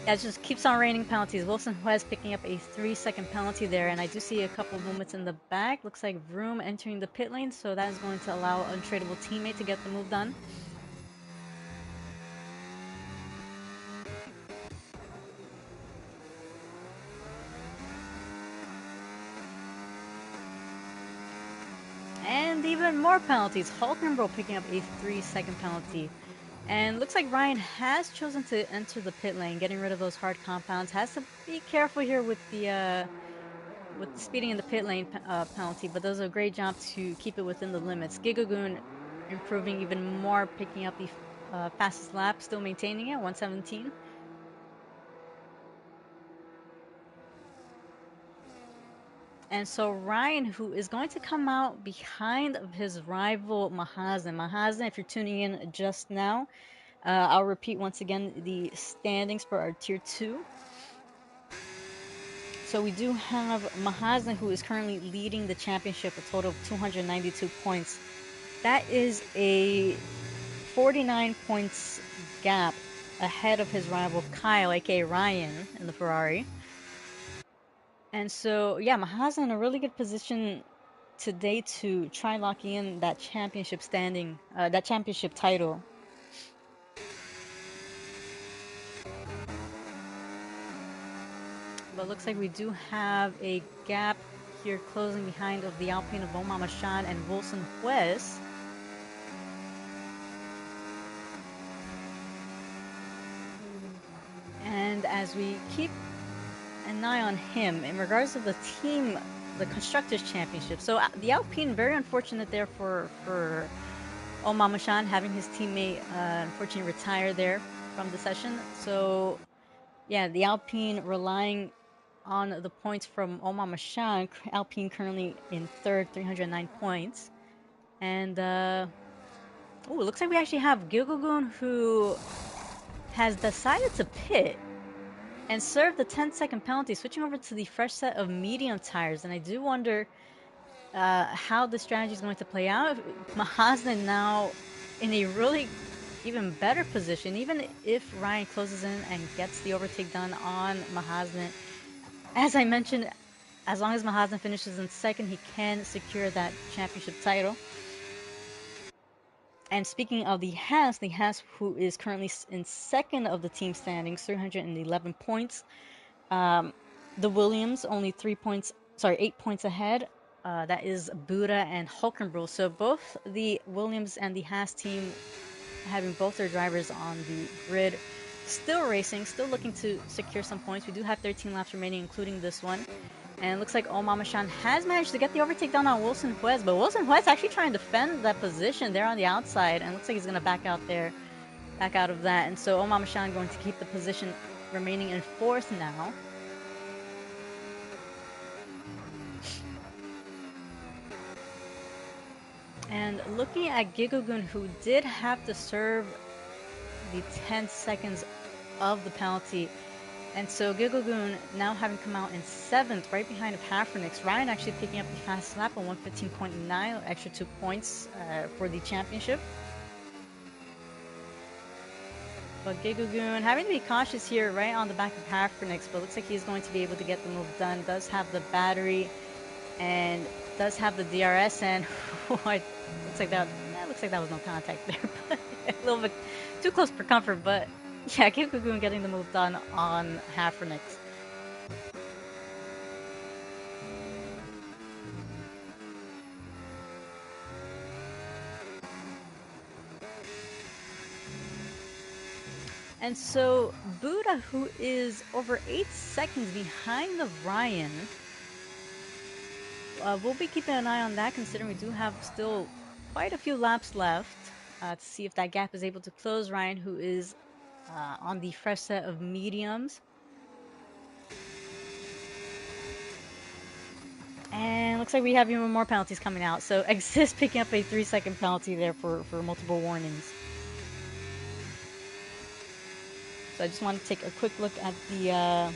it just keeps on raining penalties. Wilson Juez picking up a 3-second penalty there. And I do see a couple of movements in the back. Looks like Vroom entering the pit lane. So that is going to allow an untradeable teammate to get the move done. And even more penalties. Hulkenberg picking up a 3-second penalty. And looks like Ryan has chosen to enter the pit lane, getting rid of those hard compounds. Has to be careful here with the speeding in the pit lane penalty, but does a great job to keep it within the limits. Gigagoon improving even more, picking up the fastest lap, still maintaining it, 117. And so Ryan, who is going to come out behind of his rival Mahazen. Mahazen, if you're tuning in just now, I'll repeat once again the standings for our Tier 2. So we do have Mahazen, who is currently leading the championship, a total of 292 points. That is a 49 points gap ahead of his rival Kyle, aka Ryan, in the Ferrari. And so, yeah, Mahazen in a really good position today to try locking in that championship standing, that championship title. But looks like we do have a gap here closing behind of the Alpine of Omama-shan and Wilson Juez. And as we keep an eye on him in regards to the team, the Constructors Championship. So the Alpine, very unfortunate there for Omama-shan, having his teammate unfortunately retire there from the session. So yeah, the Alpine relying on the points from Omama-shan. Alpine currently in third, 309 points. And it looks like we actually have Gigogun, who has decided to pit and serve the 10-second penalty, switching over to the fresh set of medium tires. And I do wonder how the strategy is going to play out. Mahazen now in a really even better position, even if Ryan closes in and gets the overtake done on Mahazen. As I mentioned, as long as Mahazen finishes in second, he can secure that championship title. And speaking of the Haas who is currently in second of the team standings, 311 points. The Williams only 8 points ahead. That is Buda and Hulkenberg. So both the Williams and the Haas team having both their drivers on the grid, still racing, still looking to secure some points. We do have 13 laps remaining, including this one. And it looks like Omama-shan has managed to get the overtake done on Wilson Juez, but Wilson Juez actually trying to defend that position there on the outside, and looks like he's going to back out of that. And so Omama-shan going to keep the position remaining in fourth now. And looking at Gigogun, who did have to serve the 10 seconds of the penalty. And so Gigogun now having come out in seventh, right behind of Hafernix. Ryan actually picking up the fast lap on 115.9, extra 2 points for the championship. But Gigogun having to be cautious here, right on the back of Hafernix, but looks like he's going to be able to get the move done. Does have the battery and does have the DRS, and looks like that was no contact there, but a little bit too close for comfort. But yeah, Gigogun getting the move done on Hafernix. And so Buddha, who is over 8 seconds behind the Ryan, we'll be keeping an eye on that, considering we do have still quite a few laps left to see if that gap is able to close. Ryan, who is on the fresh set of mediums. And looks like we have even more penalties coming out. So Exist picking up a 3-second penalty there for multiple warnings. So I just want to take a quick look at the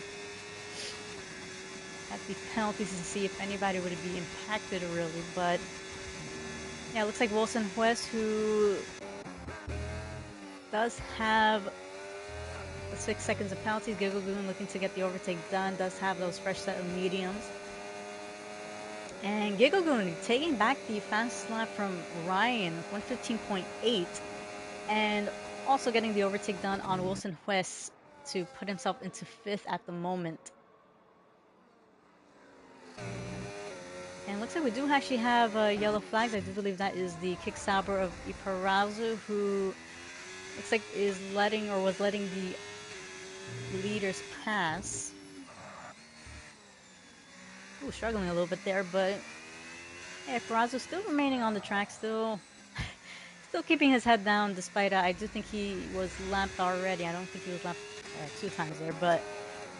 penalties to see if anybody would be impacted really. But yeah, it looks like Wilson West, who does have 6 seconds of penalties. Gigagoon looking to get the overtake done, does have those fresh set of mediums. And Gigagoon taking back the fastest lap from Ryan, 115.8, and also getting the overtake done on Wilson West to put himself into 5th at the moment. And looks like we do actually have yellow flags. I do believe that is the kick Sauber of Iparazu, who looks like is letting or was letting the leaders pass. Ooh, struggling a little bit there, but yeah, Iparazu still remaining on the track, still keeping his head down, despite I do think he was lapped already. I don't think he was lapped 2 times there, but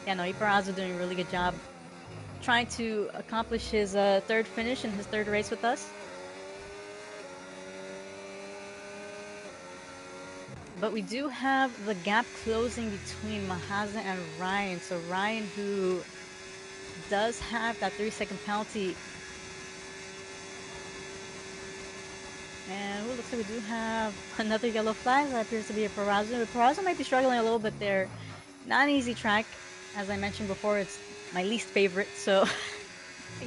yeah, no, Iparazu doing a really good job trying to accomplish his 3rd finish in his 3rd race with us. But we do have the gap closing between Mahazan and Ryan. So Ryan, who does have that 3-second penalty. And it looks like we do have another yellow flag. That appears to be a Perazu. Perazu might be struggling a little bit there. Not an easy track. As I mentioned before, it's my least favorite. So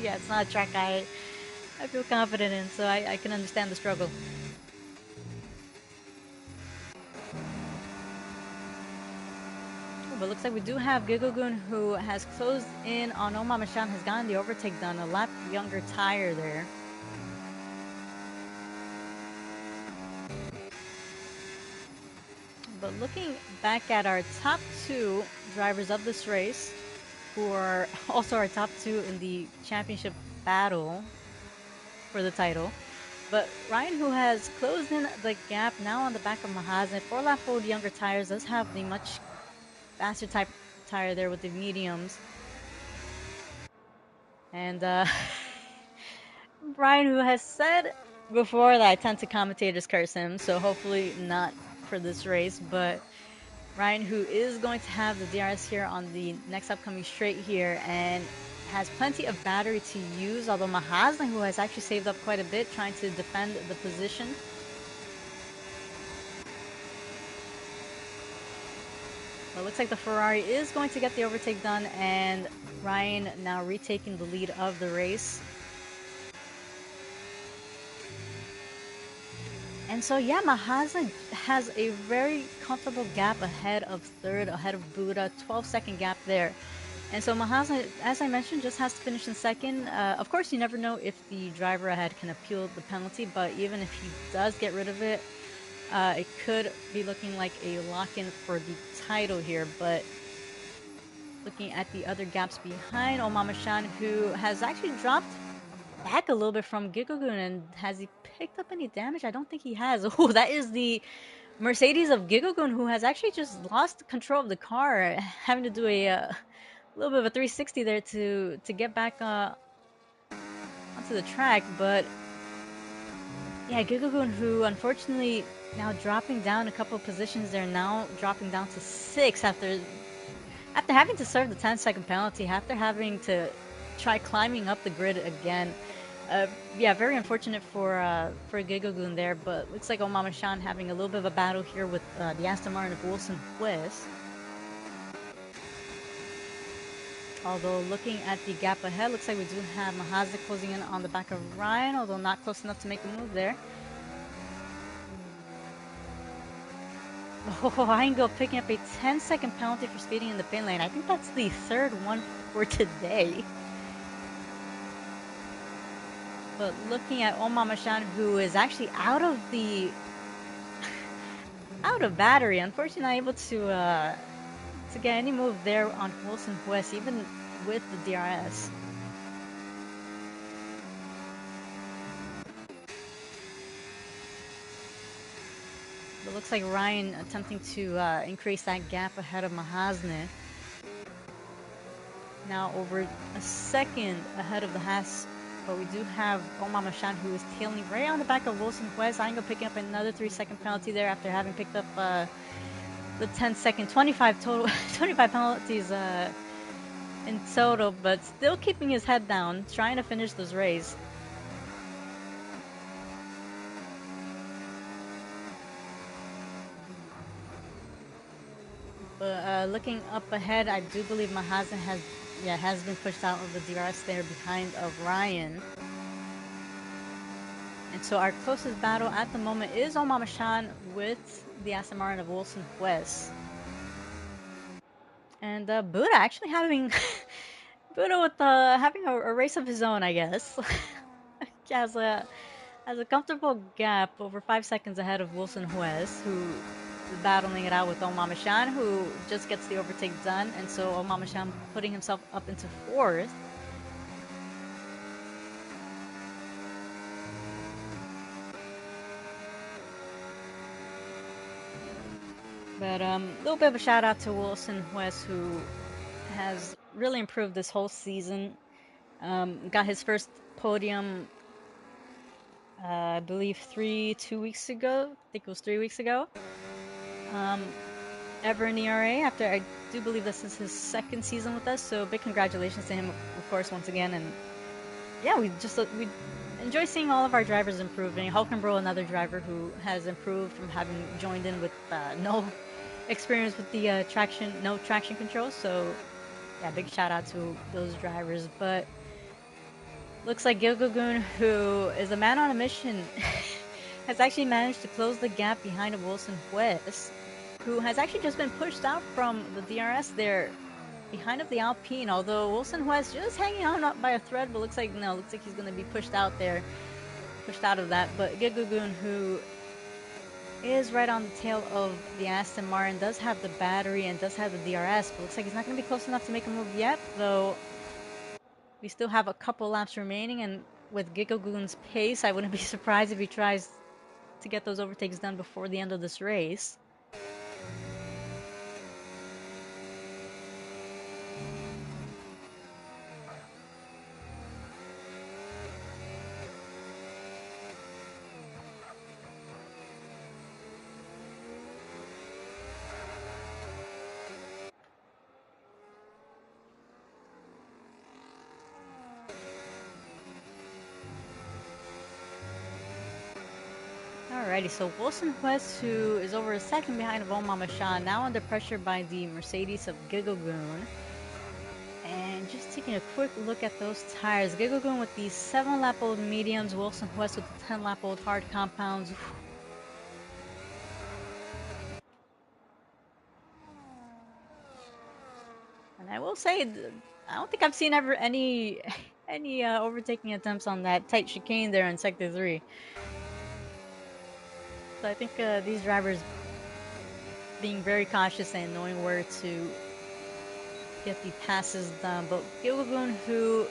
yeah, it's not a track I feel confident in. So I can understand the struggle. But looks like we do have Gigogun, who has closed in on Omama-chan, has gotten the overtake done. A lap younger tire there. But looking back at our top 2 drivers of this race, who are also our top 2 in the championship battle for the title. But Ryan, who has closed in the gap now on the back of Mahazan, 4-lap old younger tires, does have the much faster type tire there with the mediums. And Brian, who has said before that I tend to commentators curse him, so hopefully not for this race, but Ryan, who is going to have the DRS here on the next upcoming straight here, and has plenty of battery to use, although Mahazan, who has actually saved up quite a bit trying to defend the position. Well, it looks like the Ferrari is going to get the overtake done, and Ryan now retaking the lead of the race. And so, yeah, Mahazan has a very comfortable gap ahead of 3rd, ahead of Buddha, 12-second gap there. And so Mahazan, as I mentioned, just has to finish in 2nd. Of course, you never know if the driver ahead can appeal the penalty, but even if he does get rid of it, it could be looking like a lock-in for the title here. But looking at the other gaps behind Omama-chan, who has actually dropped back a little bit from Gigagoon, and has he picked up any damage? I don't think he has. Oh, that is the Mercedes of Gigagoon, who has actually just lost control of the car, having to do a little bit of a 360 there to get back onto the track. But yeah, Gigagoon, who unfortunately now dropping down a couple of positions there, now dropping down to 6 after having to serve the 10-second penalty, after having to try climbing up the grid again. Yeah, very unfortunate for Gigagoon there, but looks like Omama-chan having a little bit of a battle here with the Aston Martin of Wilson West. Although looking at the gap ahead, looks like we do have Mahazan closing in on the back of Ryan, although not close enough to make a move there. Oh, Heingo picking up a 10-second penalty for speeding in the pit lane. I think that's the 3rd one for today. But looking at Omama-chan, who is actually out of the out of battery. Unfortunately, not able to get any move there on Wilson West, even with the DRS. It looks like Ryan attempting to increase that gap ahead of Mahasne. Now over a second ahead of the Haas, but we do have Omar Mashan, who is tailing right on the back of Wilson West. Aingo picking up another 3-second penalty there after having picked up the 10-second, 25 total, 25 penalties in total, but still keeping his head down, trying to finish this race. But looking up ahead, I do believe Mahazan has been pushed out of the DRS there behind of Ryan. And so our closest battle at the moment is Omar Mashan with the Aston Martin of Wilson West. And Buddha actually having Buddha with having a race of his own, I guess. has a comfortable gap over 5 seconds ahead of Wilson West, who is battling it out with Omar Mashan, who just gets the overtake done, and so Omar Mashan putting himself up into 4th. But a little bit of a shout out to Wilson West, who has really improved this whole season. Got his first podium, I believe 2 weeks ago. I think it was 3 weeks ago. Ever in ERA, after I do believe this is his second season with us, so big congratulations to him, of course, once again. And yeah, we enjoy seeing all of our drivers improving. Hulkenbro, another driver who has improved from having joined in with no experience with the no traction control. So yeah, big shout out to those drivers. But looks like Gilgogun, who is a man on a mission, has actually managed to close the gap behind of Wilson West, who has actually just been pushed out from the DRS there behind of the Alpine, although Wilson West just hanging on up by a thread, but looks like he's going to be pushed out there, pushed out of that. But Gigagoon, who is right on the tail of the Aston Martin, does have the battery and does have the DRS, but looks like he's not going to be close enough to make a move yet, though we still have a couple laps remaining, and with Gigagoon's pace, I wouldn't be surprised if he tries to get those overtakes done before the end of this race. Alrighty, so Wilson West, who is over a second behind of Omar Mashan, now under pressure by the Mercedes of Gigagoon. And just taking a quick look at those tires, Gigagoon with the 7-lap-old mediums, Wilson West with the 10-lap-old hard compounds. And I will say, I don't think I've seen ever any overtaking attempts on that tight chicane there in Sector 3. So I think these drivers being very cautious and knowing where to get the passes done. But Gigagoon, who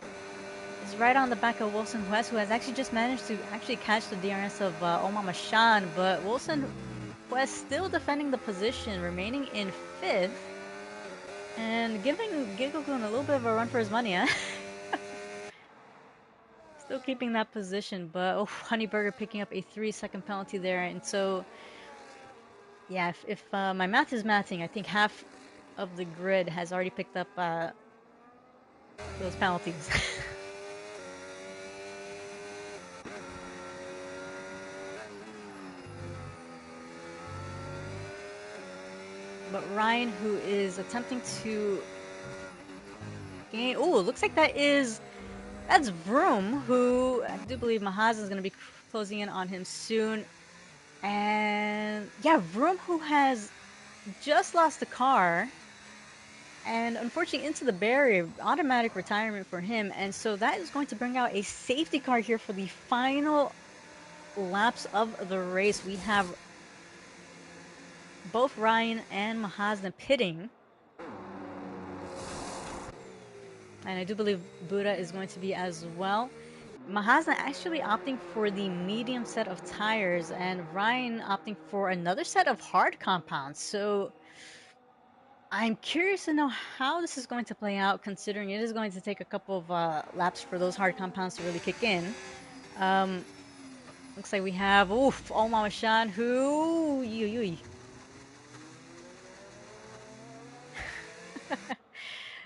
is right on the back of Wilson West, who has actually just managed to catch the DRS of Omar Mashan, but Wilson West still defending the position, remaining in 5th, and giving Gigagoon a little bit of a run for his money, huh? Still keeping that position, but Honeyburger picking up a 3-second penalty there, and so yeah, if my math is mathing, I think half of the grid has already picked up those penalties. But Ryan, who is attempting to gain... Oh, it looks like that's Vroom, who I do believe Mahaz is going to be closing in on him soon. And yeah, Vroom, who has just lost the car and unfortunately into the barrier, automatic retirement for him. And so that is going to bring out a safety car here for the final laps of the race. We have both Ryan and Mahasna pitting. And I do believe Buddha is going to be as well. Mahasna actually opting for the medium set of tires, and Ryan opting for another set of hard compounds. So I'm curious to know how this is going to play out, considering it is going to take a couple of laps for those hard compounds to really kick in. Um, Looks like we have Omar Shan, who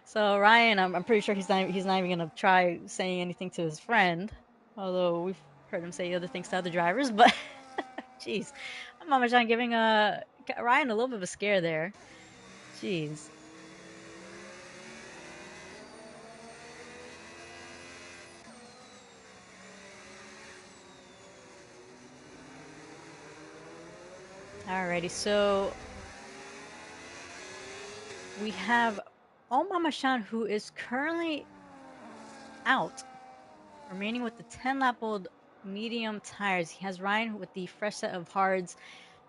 So Ryan, I'm pretty sure he's not even gonna try saying anything to his friend, although we've heard him say other things to other drivers. But jeez, Mama John giving Ryan a little bit of a scare there. Jeez. Alrighty, so we have Mama Shan, who is currently out, remaining with the 10-lap-old medium tires. He has Ryan with the fresh set of hards.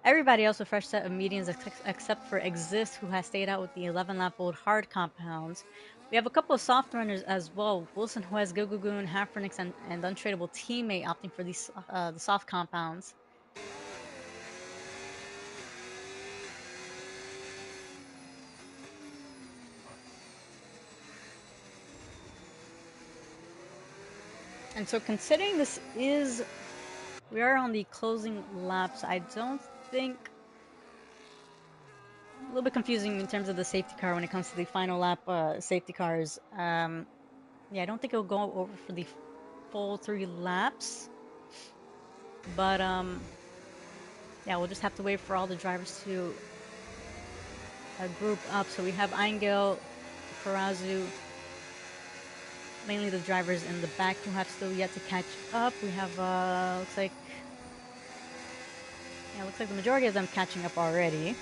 Everybody else with fresh set of mediums except for Exist, who has stayed out with the 11-lap-old hard compounds. We have a couple of soft runners as well. Wilson Juez, Gogogoon, Halfernix, and Untradeable Teammate opting for these the soft compounds. And so considering we are on the closing laps, I don't think, a little bit confusing in terms of the safety car when it comes to the final lap safety cars. Yeah, I don't think it'll go over for the full 3 laps. But yeah, we'll just have to wait for all the drivers to group up. So we have Eingel, Parazu, mainly the drivers in the back who have still yet to catch up. We have looks like the majority of them catching up already.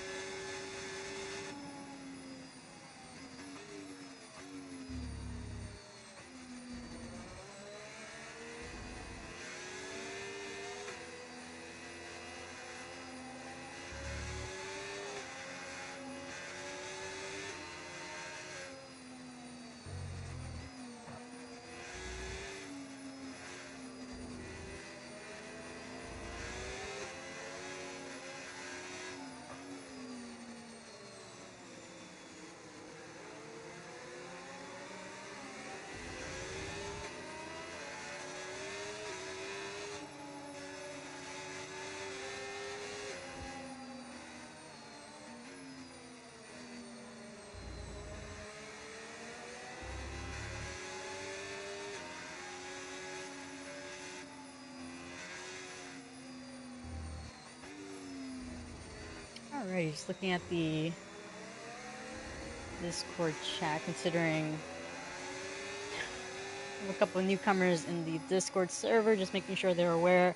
Alrighty, just looking at the Discord chat, considering a couple of newcomers in the Discord server, just making sure they're aware.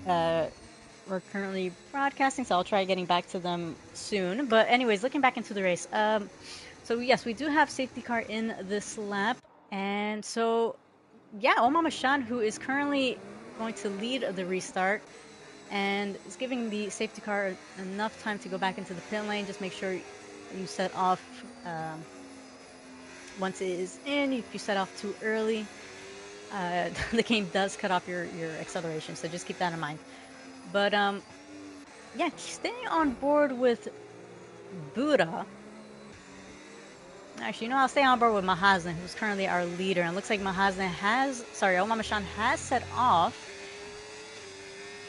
We're currently broadcasting, so I'll try getting back to them soon. But anyways, looking back into the race. So yes, we do have safety car in this lap. And so, yeah, Omar Shan, who is currently going to lead the restart and is giving the safety car enough time to go back into the pit lane. Just make sure you set off once it is in. If you set off too early, the game does cut off your acceleration, so just keep that in mind. But yeah, staying on board with Buddha. Actually, I'll stay on board with Mahasna, who's currently our leader. And it looks like Omar Shan has set off.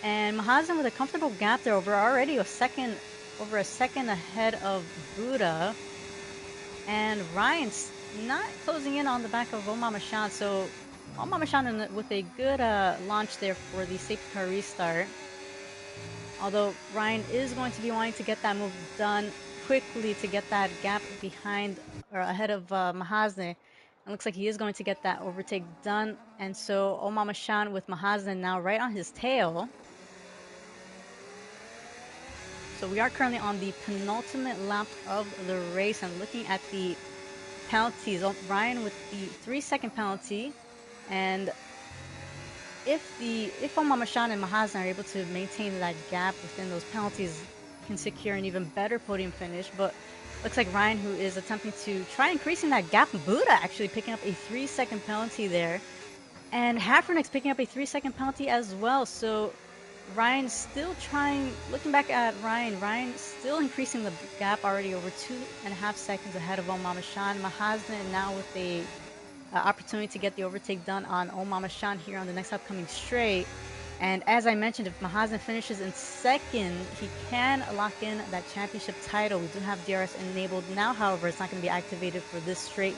And Mahasna with a comfortable gap there over a second ahead of Buddha. And Ryan's not closing in on the back of Omar Shan. So Omar Shan with a good launch there for the safety car restart. Although Ryan is going to be wanting to get that move done quickly to get that gap behind or ahead of Mahasna. It looks like he is going to get that overtake done. And so Omar Shan with Mahasna now right on his tail. So we are currently on the penultimate lap of the race and looking at the penalties. Ryan with the 3-second penalty, and if Omar Shan and Mahasna are able to maintain that gap within those penalties, can secure an even better podium finish. But looks like Ryan, who is attempting to try increasing that gap. Buddha actually picking up a 3-second penalty there. And Haffernix picking up a 3-second penalty as well. So Ryan still trying, looking back at Ryan still increasing the gap already over 2.5 seconds ahead of Omama Shan. Mahazna now with a opportunity to get the overtake done on Omama Shan here on the next upcoming straight. And as I mentioned, if Mahazna finishes in second, he can lock in that championship title. We do have DRS enabled now, however, it's not going to be activated for this straight.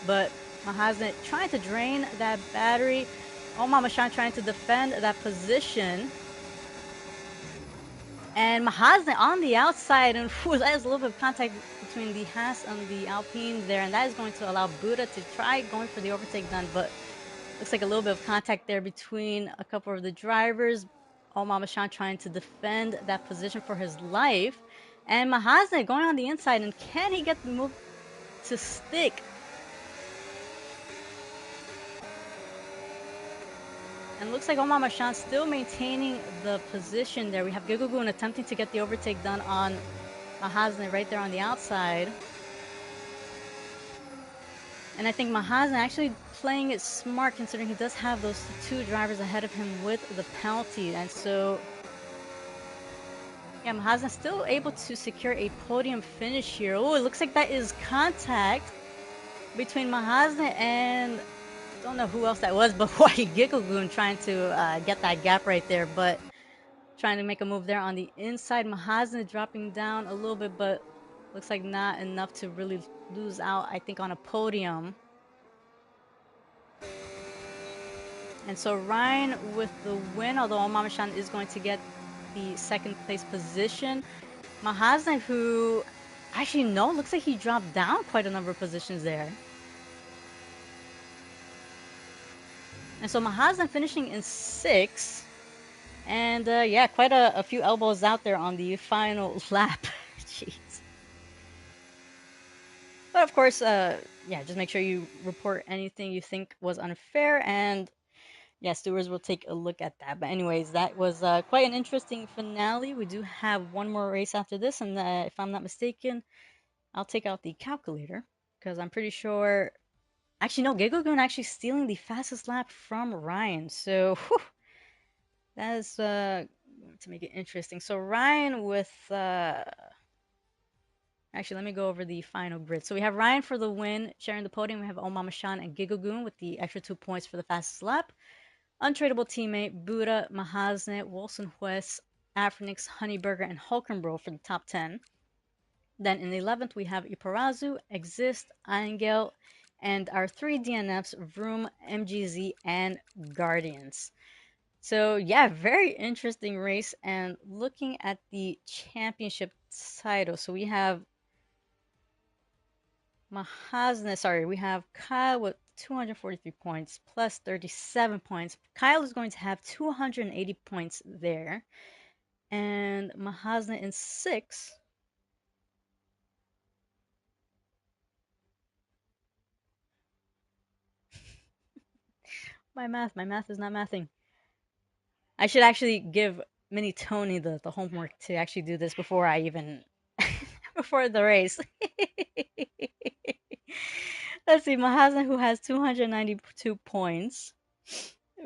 But Mahazna trying to drain that battery. Omama Shan trying to defend that position. And Mahazne on the outside, and that is a little bit of contact between the Haas and the Alpine there, and that is going to allow Buddha to try going for the overtake done, but looks like a little bit of contact there between a couple of the drivers. Omama Shan trying to defend that position for his life, and Mahazne going on the inside, and can he get the move to stick? And looks like Omama Shan still maintaining the position there. We have Gigogun attempting to get the overtake done on Mahazne right there on the outside. And I think Mahazne actually playing it smart considering he does have those two drivers ahead of him with the penalty. And so, yeah, Mahazne still able to secure a podium finish here. Oh, it looks like that is contact between Mahazne and don't know who else that was, but White Gigglegoon trying to get that gap right there, but trying to make a move there on the inside. Mahazne dropping down a little bit, but looks like not enough to really lose out, I think, on a podium. And so Ryan with the win, although Omama Shan is going to get the second place position. Mahazne, who actually no, looks like he dropped down quite a number of positions there. And so Mahazne finishing in 6th. And yeah, quite a few elbows out there on the final lap. Jeez. But of course, yeah, just make sure you report anything you think was unfair, and yeah, stewards will take a look at that. But anyways, that was quite an interesting finale. We do have one more race after this, and if I'm not mistaken, I'll take out the calculator because I'm pretty sure. Actually, no, Gigogun actually stealing the fastest lap from Ryan. So whew, that is to make it interesting. So Ryan with actually, let me go over the final grid. So we have Ryan for the win, sharing the podium. We have Omama Shan and Gigogun with the extra 2 points for the fastest lap. Untradeable teammate, Buddha, Mahazne, Wilson Hues, Afronix, Honeyburger, and Hulkenbro for the top 10. Then in the 11th, we have Iparazu, Exist, Angel, and our 3 DNFs, Vroom, MGZ, and Guardians. So yeah, very interesting race. And looking at the championship title, so we have Mahazne, sorry, we have Kyle with 243 points plus 37 points. Kyle is going to have 280 points there. And Mahazne in 6th. My math is not mathing. I should actually give Mini Tony the homework to actually do this before I even before the race. Let's see, Mahazne, who has 292 points,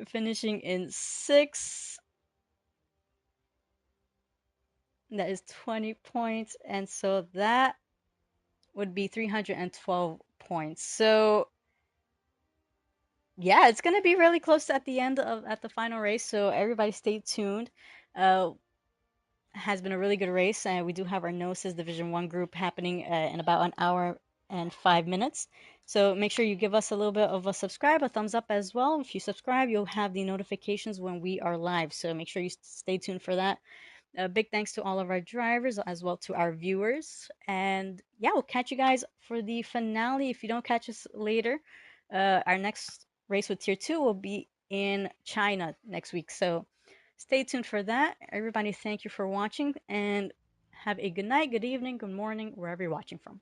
finishing in 6th. That is 20 points, and so that would be 312 points. So yeah, it's gonna be really close at the end of at the final race. So everybody stay tuned. Has been a really good race, and we do have our Gnosis Division 1 group happening in about an hour and 5 minutes. So make sure you give us a little bit of a subscribe, a thumbs up as well. If you subscribe, you'll have the notifications when we are live. So make sure you stay tuned for that. Big thanks to all of our drivers as well to our viewers. And yeah, we'll catch you guys for the finale. If you don't catch us later, our next race with Tier 2 will be in China next week. So stay tuned for that. Everybody, thank you for watching and have a good night, good evening, good morning, wherever you're watching from.